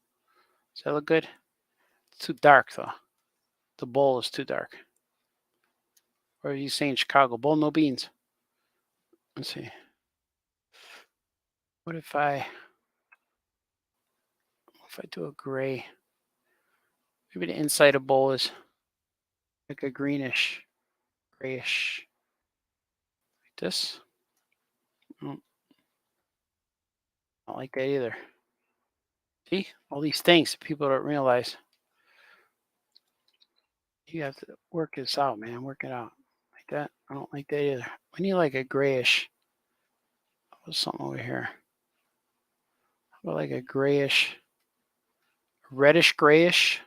Does that look good? It's too dark, though. The bowl is too dark. Or are you saying Chicago? Bowl, no beans. Let's see. What if I do a gray? Maybe the inside of bowl is like a greenish, grayish. Like this. Oh, I don't like that either. See? All these things people don't realize. You have to work this out, man. Work it out. Like that. I don't like that either. We need like a grayish. What's something over here? How about like a grayish, reddish grayish?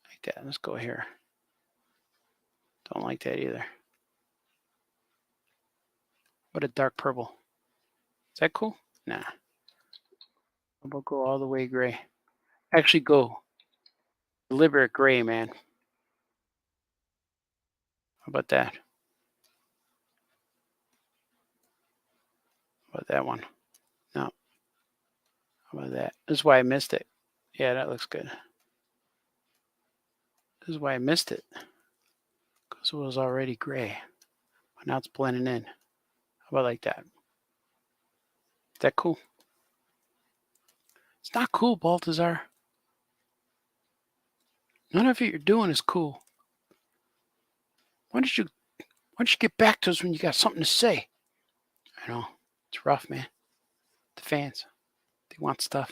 Like that. Let's go here. Don't like that either. What a dark purple. Is that cool? Nah. How about go all the way gray? Actually go deliberate gray, man. How about that? How about that one? No. How about that? This is why I missed it. Yeah, that looks good. This is why I missed it. Because it was already gray. But now it's blending in. How about like that? Is that cool? It's not cool, Baltazar. None of it you're doing is cool. Why don't you don't you get back to us when you got something to say? I know. It's rough, man. The fans, they want stuff.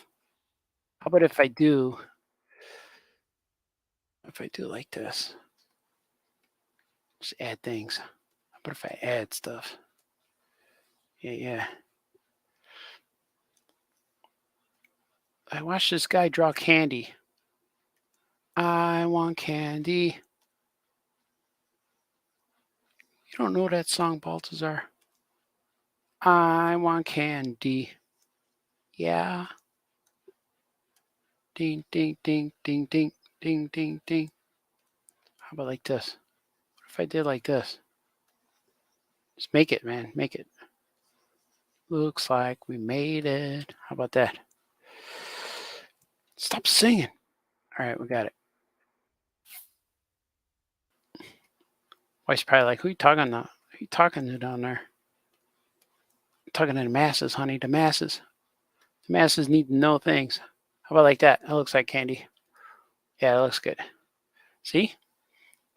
How about if I do like this? Just add things. How about if I add stuff? Yeah. I watched this guy draw candy. I want candy. You don't know that song, Baltazar? I want candy. Yeah. Ding, ding, ding, ding, ding, ding, ding, ding. How about like this? What if I did like this? Just make it, man. Make it. Looks like we made it. How about that? Stop singing. All right, we got it. Wife's probably like, who you talking to? Who you talking to down there? I'm talking to the masses, honey. The masses. The masses need to know things. How about like that? That looks like candy. Yeah, that looks good. See?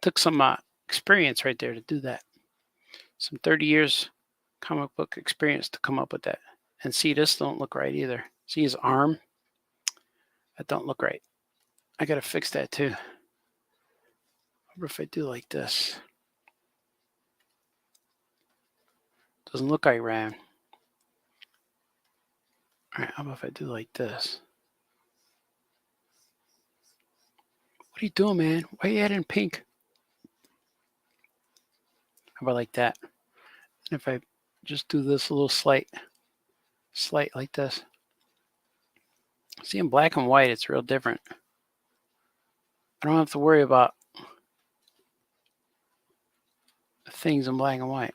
Took some experience right there to do that. Some 30 years comic book experience to come up with that. And see, this don't look right either. See his arm? That don't look right. I gotta fix that too. What if I do like this? Doesn't look like Ram. All right, how about if I do like this? What are you doing, man? Why are you adding pink? How about like that? And if I just do this a little slight like this. See, in black and white, it's real different. I don't have to worry about things in black and white.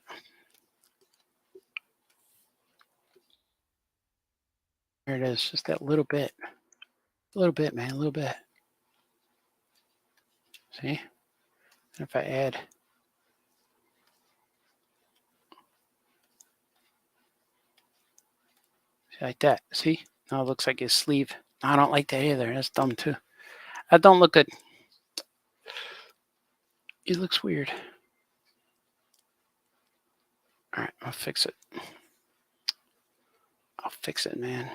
There it is, just that little bit. A little bit, man, a little bit. See? And if I add, like that, see? Now it looks like his sleeve. I don't like that either. That's dumb too. That don't look good. It looks weird. All right, I'll fix it. I'll fix it, man.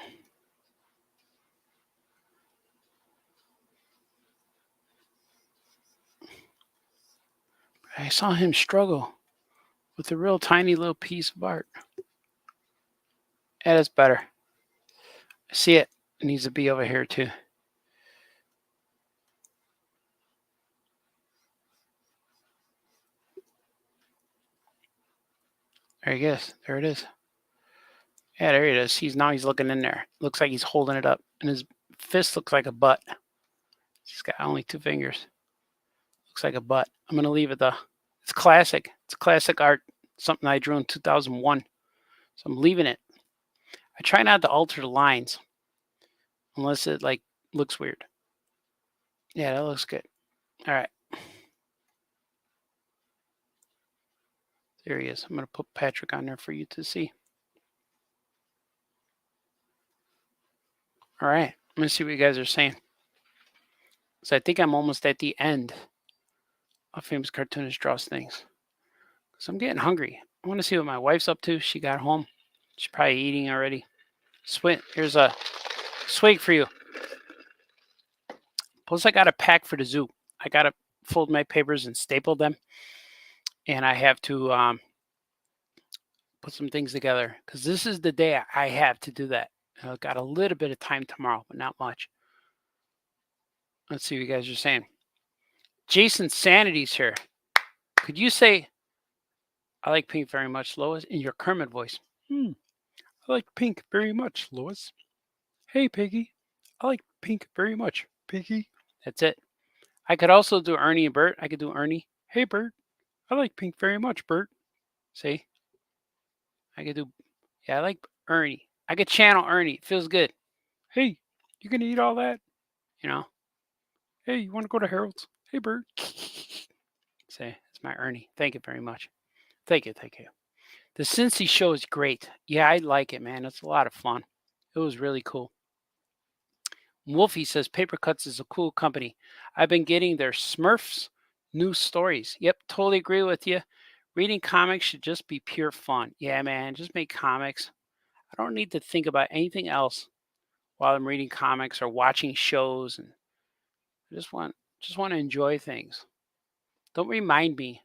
I saw him struggle with a real tiny little piece of art. Yeah, that's better. I see it. It needs to be over here too. There he goes. There it is. Yeah, there it is. He's looking in there. Looks like he's holding it up, and his fist looks like a butt. He's got only 2 fingers. Looks like a butt. I'm gonna leave it though. It's classic. It's classic art. Something I drew in 2001. So I'm leaving it. I try not to alter the lines unless it like looks weird. Yeah, that looks good. All right. There he is. I'm gonna put Patrick on there for you to see. All right. Let me see what you guys are saying. So I think I'm almost at the end of Famous Cartoonist Draws Things. So I'm getting hungry. I want to see what my wife's up to. She got home. She's probably eating already. Here's a swig for you. Plus, I got a pack for the zoo. I got to fold my papers and staple them. And I have to put some things together because this is the day I have to do that. I've got a little bit of time tomorrow, but not much. Let's see what you guys are saying. Jason Sanity's here. Could you say, I like pink very much, Lois, in your Kermit voice? I like pink very much, Lois. Hey, Piggy. I like pink very much, Piggy. That's it. I could also do Ernie and Bert. I could do Ernie. Hey, Bert. I like pink very much, Bert. See? I could do, yeah, I like Ernie. I could channel Ernie. It feels good. Hey, you gonna eat all that? You know? Hey, you want to go to Harold's? Hey, Bert. Say, it's my Ernie. Thank you very much. Thank you. The Cincy show is great. Yeah, I like it, man. It's a lot of fun. It was really cool. Wolfie says Paper Cuts is a cool company. I've been getting their Smurfs new stories. Yep, totally agree with you. Reading comics should just be pure fun. Yeah, man, just make comics. I don't need to think about anything else while I'm reading comics or watching shows, and I just want to enjoy things. Don't remind me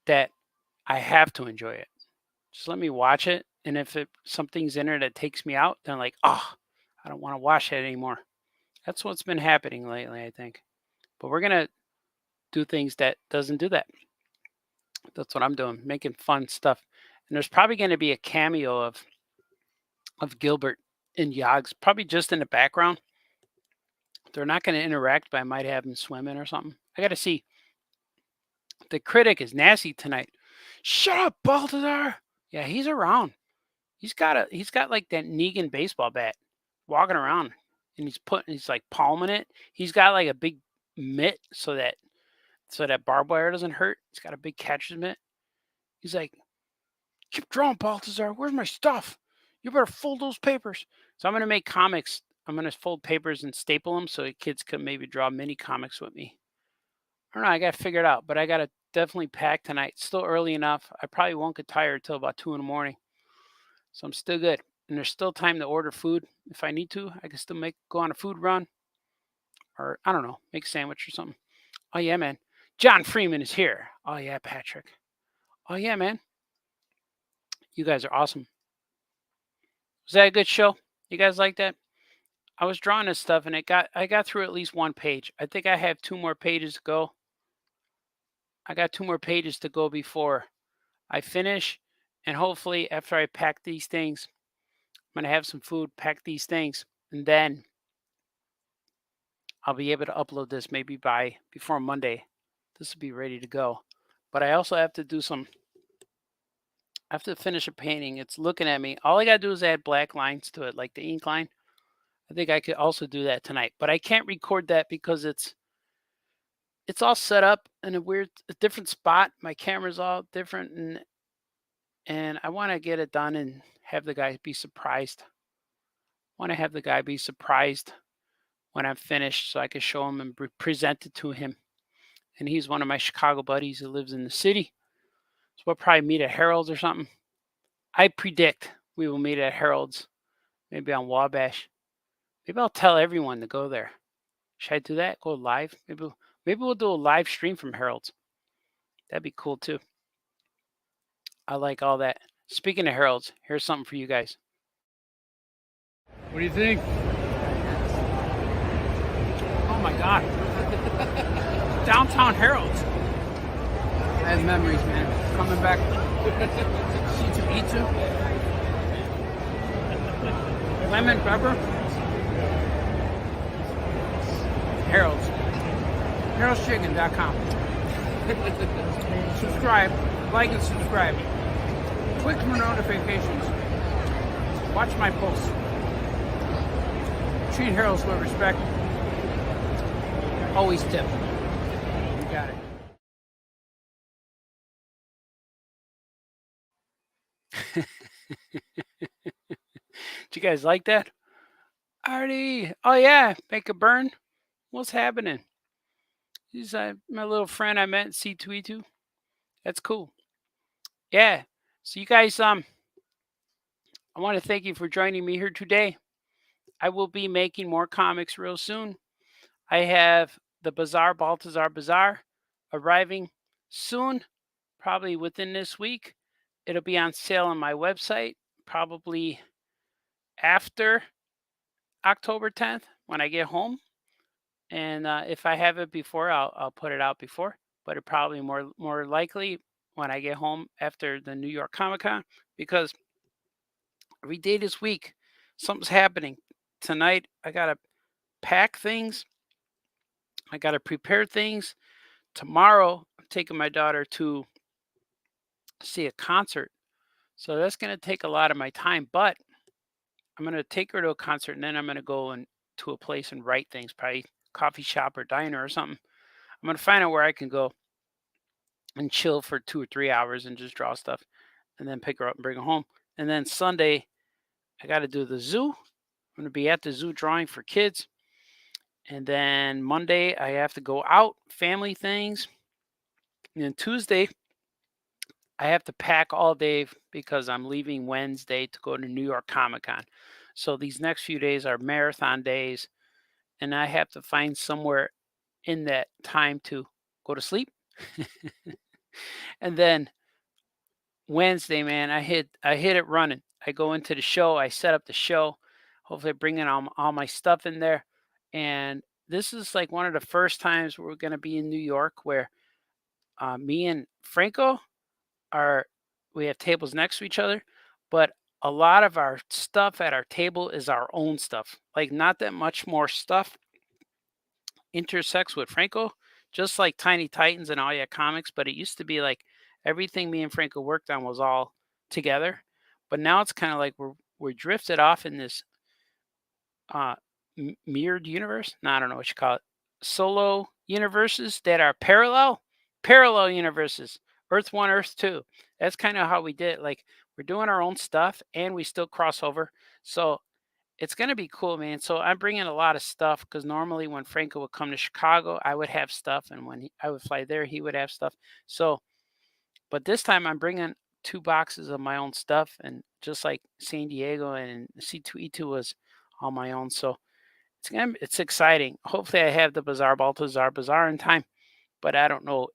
that I have to enjoy it. Just let me watch it, and if something's in there that takes me out, then like, oh, I don't want to watch it anymore. That's what's been happening lately, I think. But we're gonna do things that doesn't do that. That's what I'm doing, making fun stuff. And there's probably going to be a cameo of Gilbert and Yogs, probably just in the background. They're not going to interact, but I might have them swimming or something. I got to see. The critic is nasty tonight. Shut up, Baltazar. Yeah, he's around. He's got like that Negan baseball bat, walking around, and he's like palming it. He's got like a big mitt so that barbed wire doesn't hurt. He's got a big catcher's mitt. He's like, keep drawing, Baltazar. Where's my stuff? You better fold those papers. So I'm going to make comics. I'm going to fold papers and staple them so the kids can maybe draw mini comics with me. I don't know. I got to figure it out, but I got to definitely pack tonight. It's still early enough. I probably won't get tired till about 2 in the morning. So I'm still good. And there's still time to order food. If I need to, I can still go on a food run or, I don't know, make a sandwich or something. Oh, yeah, man. John Freeman is here. Oh, yeah, Patrick. Oh, yeah, man. You guys are awesome. Was that a good show? You guys like that? I was drawing this stuff and I got through at least one page. I think I have 2 more pages to go. I got 2 more pages to go before I finish. And hopefully after I pack these things, I'm gonna have some food, pack these things, and then I'll be able to upload this maybe before Monday. This will be ready to go. But I also have to I have to finish a painting. It's looking at me. All I gotta do is add black lines to it, like the ink line. I think I could also do that tonight, but I can't record that because it's all set up in a different spot. My camera's all different, and I want to get it done and have the guy be surprised. Want to have the guy be surprised when I'm finished, so I can show him and present it to him. And he's one of my Chicago buddies who lives in the city, so we'll probably meet at Harold's or something. I predict we will meet at Harold's, maybe on Wabash. Maybe I'll tell everyone to go there. Should I do that? Go live? Maybe we'll do a live stream from Harold's. That'd be cool too. I like all that. Speaking of Harold's, here's something for you guys. What do you think? Oh my God. Downtown Harold's. I have memories, man. Coming back. C2E2. Lemon pepper. Harold's. Harold'sChicken.com. Subscribe. Like and subscribe. Click for notifications. Watch my posts. Treat Harold's with respect. Always tip. You got it. Did you guys like that? Artie. Oh yeah, make a burn. What's happening? He's my little friend I met in C2E2. That's cool. Yeah. So you guys, I want to thank you for joining me here today. I will be making more comics real soon. I have the Baltazar Bazaar arriving soon, probably within this week. It'll be on sale on my website, probably after October 10th when I get home. And if I have it before, I'll put it out before. But it probably more likely when I get home after the New York Comic Con, because every day this week something's happening. Tonight I gotta pack things. I gotta prepare things. Tomorrow I'm taking my daughter to see a concert, so that's gonna take a lot of my time. But I'm gonna take her to a concert, and then I'm gonna go to a place and write things, probably coffee shop or diner or something. I'm gonna find out where I can go and chill for 2 or 3 hours and just draw stuff, and then pick her up and bring her home. And then Sunday, I got to do the zoo. I'm going to be at the zoo drawing for kids. And then Monday, I have to go out, family things. And then Tuesday, I have to pack all day because I'm leaving Wednesday to go to New York Comic Con. So these next few days are marathon days, and I have to find somewhere in that time to go to sleep. And then Wednesday, man, I hit it running. I go into the show, I set up the show. Hopefully, I bring in all my stuff in there. And this is like one of the first times we're going to be in New York where me and Franco are we have tables next to each other, but a lot of our stuff at our table is our own stuff. Like not that much more stuff intersects with Franco, just like Tiny Titans and all your comics. But it used to be like everything me and Franco worked on was all together. But now it's kind of like we're drifted off in this uh mirrored universe. No, I don't know what you call it. Solo universes that are parallel universes. Earth 1, Earth 2. That's kind of how we did it. Like we're doing our own stuff and we still cross over. So it's going to be cool, man. So I'm bringing a lot of stuff because normally when Franco would come to Chicago, I would have stuff, and when I would fly there, he would have stuff. So, but this time I'm bringing 2 boxes of my own stuff, and just like San Diego and C2E2 was all my own. So it's exciting. Hopefully, I have the Baltazar Bazaar in time, but I don't know.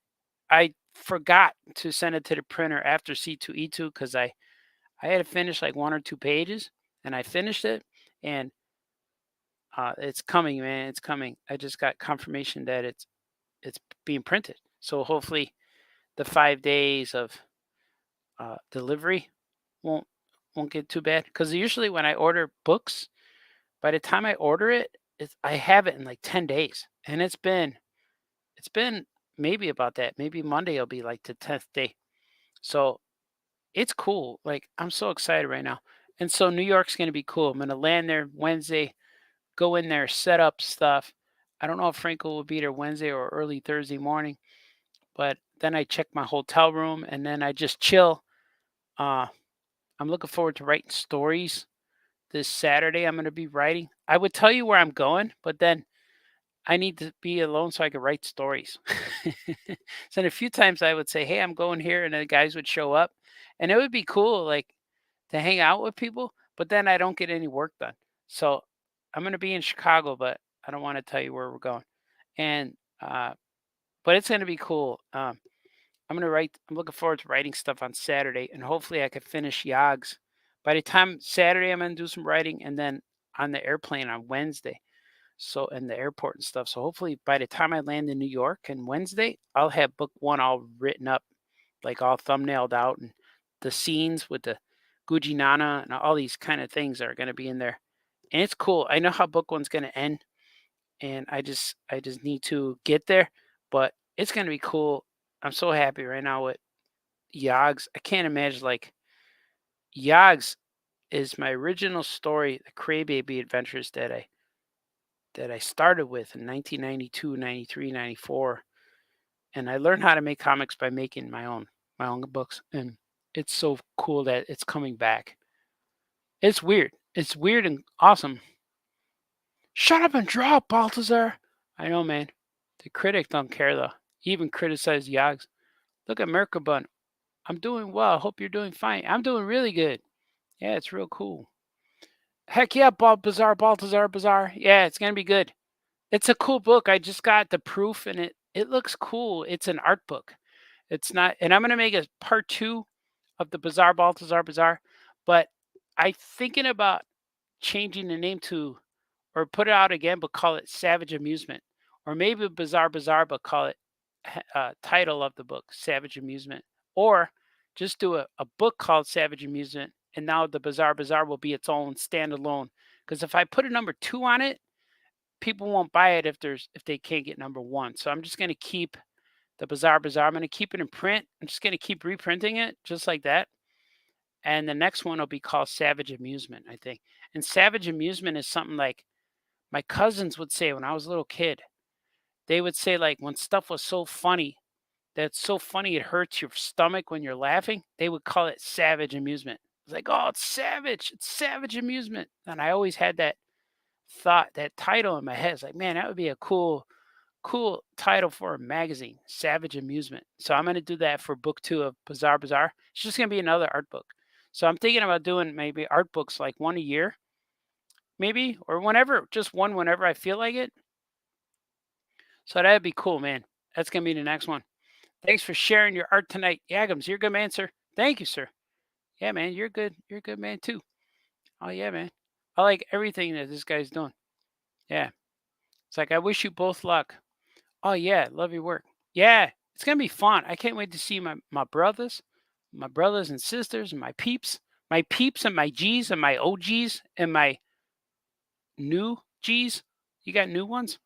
I forgot to send it to the printer after C2E2 because I had to finish like 1 or 2 pages, and I finished it, and it's coming, man. It's coming. I just got confirmation that it's being printed. So hopefully, the 5 days of delivery won't won't get too bad. Because usually when I order books, by the time I order it, I have it in like 10 days, and it's been maybe about that. Maybe Monday will be like the 10th day. So it's cool. Like I'm so excited right now. And so New York's gonna be cool. I'm gonna land there Wednesday, go in there, set up stuff. I don't know if Franco will be there Wednesday or early Thursday morning, but then I check my hotel room and then I just chill. Uh, I'm looking forward to writing stories this Saturday. I'm going to be writing. I would tell you where I'm going, but then I need to be alone so I can write stories. So a few times I would say, "Hey, I'm going here," and the guys would show up, and it would be cool, like to hang out with people. But then I don't get any work done. So I'm going to be in Chicago, but I don't want to tell you where we're going. And but it's going to be cool. I'm going to write. I'm looking forward to writing stuff on Saturday, and hopefully I can finish Yogs. By the time Saturday, I'm going to do some writing, and then on the airplane on Wednesday. So in the airport and stuff. So hopefully by the time I land in New York and Wednesday, I'll have book one all written up, like all thumbnailed out, and the scenes with the Gucci Nana and all these kind of things are going to be in there. And it's cool. I know how book one's going to end, and I just need to get there, but it's going to be cool. I'm so happy right now with Yogs. I can't imagine like Yogs is my original story, the Crybaby Adventures that I started with in 1992, 93, 94, and I learned how to make comics by making my own books, and it's so cool that it's coming back. It's weird. It's weird and awesome. Shut up and draw, Baltazar. I know, man. The critic don't care though. He even criticized Yogs. Look at Merkabun. I'm doing well. Hope you're doing fine. I'm doing really good. Yeah, it's real cool. Heck yeah, Baltazar Bazaar. Yeah, it's gonna be good. It's a cool book. I just got the proof and it looks cool. It's an art book. It's not, and I'm gonna make a part two of the Bizarre Baltazar Bazaar, but I thinking about changing the name to or put it out again, but call it Savage Amusement, or maybe Bizarre Bazaar, but call it title of the book Savage Amusement, or just do a book called Savage Amusement, and now the Bizarre Bazaar will be its own standalone. Because if I put a number two on it, people won't buy it if they can't get number one. So I'm just gonna keep the Bizarre Bazaar. I'm gonna keep it in print. I'm just gonna keep reprinting it just like that. And the next one will be called Savage Amusement, I think. And Savage Amusement is something like my cousins would say when I was a little kid. They would say like when stuff was so funny that's so funny it hurts your stomach when you're laughing. They would call it Savage Amusement. It's like, oh, it's savage. It's Savage Amusement. And I always had that thought, that title in my head. It's like, man, that would be a cool cool title for a magazine, Savage Amusement. So I'm going to do that for book 2 of Bizarre Bazaar. It's just going to be another art book. So I'm thinking about doing maybe art books like one a year, maybe, or whenever, just one whenever I feel like it. So that'd be cool, man. That's going to be the next one. Thanks for sharing your art tonight, Yagams. You're a good man, sir. Thank you, sir. Yeah, man, you're good. You're a good man too. Oh yeah, man. I like everything that this guy's doing. Yeah. It's like I wish you both luck. Oh yeah, love your work. Yeah, it's gonna be fun. I can't wait to see my brothers and sisters and my peeps and my G's and my OGs and my new G's. You got new ones,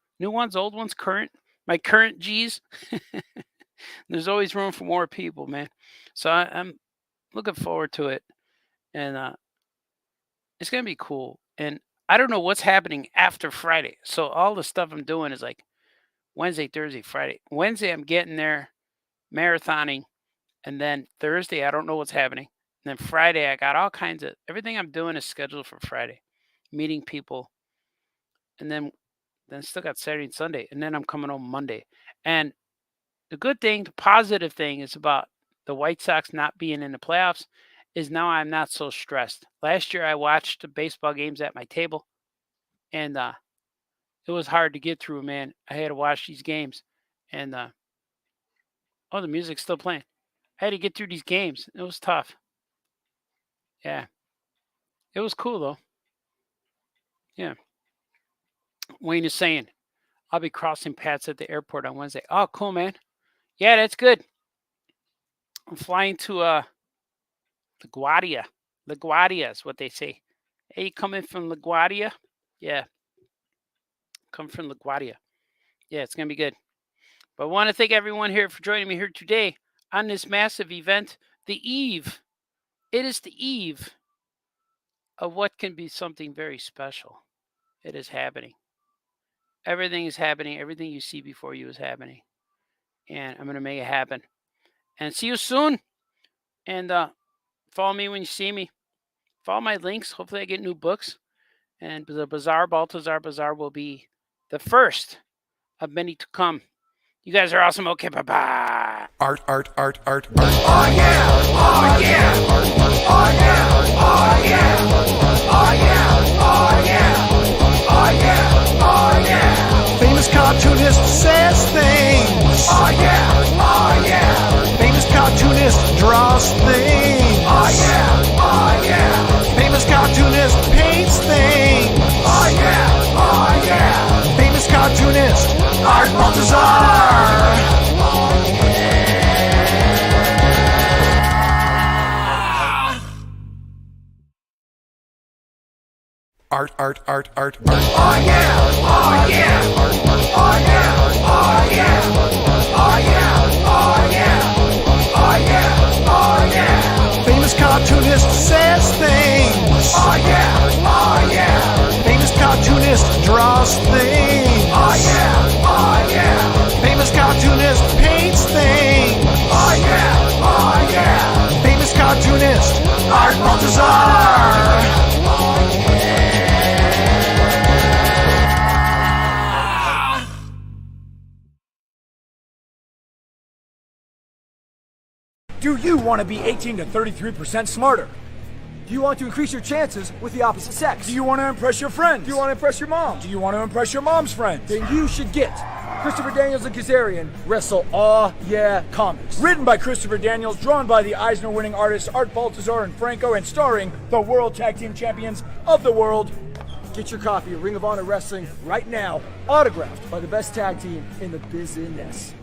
old ones, current. My current G's. There's always room for more people, man. So I'm looking forward to it, and it's gonna be cool. And I don't know what's happening after Friday. So all the stuff I'm doing is like Wednesday, Thursday, Friday. Wednesday, I'm getting there, marathoning, and then Thursday, I don't know what's happening. And then Friday, I got all kinds of everything I'm doing is scheduled for Friday, meeting people, and then still got Saturday and Sunday, and then I'm coming home Monday. And the good thing, the positive thing is about the White Sox not being in the playoffs is now I'm not so stressed. Last year, I watched the baseball games at my table, and it was hard to get through, man. I had to watch these games, and oh, the music's still playing. I had to get through these games. It was tough. Yeah, it was cool though. Yeah, Wayne is saying I'll be crossing paths at the airport on Wednesday. Oh, cool, man. Yeah, that's good. I'm flying to LaGuardia. LaGuardia is what they say. Hey, you coming from LaGuardia? Yeah, come from LaGuardia. Yeah, it's gonna be good. But I want to thank everyone here for joining me here today on this massive event, the eve. It is the eve of what can be something very special. It is happening. Everything is happening. Everything you see before you is happening. And I'm going to make it happen. And see you soon. And follow me when you see me. Follow my links. Hopefully I get new books. And the Baltazar Bazaar will be the first of many to come. You guys are awesome. Okay, bye-bye. Art. Oh yeah! Oh yeah! Oh yeah! Oh yeah! Oh yeah! Oh yeah! Oh yeah! Oh yeah! Famous cartoonist says things. Oh yeah! Oh yeah! Famous cartoonist draws things. Oh yeah! Oh yeah! Famous cartoonist paints things. Oh yeah! Oh yeah! Famous cartoonist Art Baltazar. Art. Oh yeah! Oh yeah! Oh yeah! Oh yeah! Oh yeah! Oh yeah! Oh yeah! Oh yeah! Famous cartoonist says things. Oh yeah! Oh yeah! Famous cartoonist draws things. Oh yeah! Oh yeah! Famous cartoonist paints things. Oh yeah! Oh yeah! Famous cartoonist Art Baltazar. Do you want to be 18 to 33% smarter? Do you want to increase your chances with the opposite sex? Do you want to impress your friends? Do you want to impress your mom? Do you want to impress your mom's friends? Then you should get Christopher Daniels and Kazarian Wrestle Aw Yeah Comics. Written by Christopher Daniels, drawn by the Eisner-winning artists Art Baltazar and Franco, and starring the World Tag Team Champions of the world. Get your copy of Ring of Honor Wrestling right now, autographed by the best tag team in the business.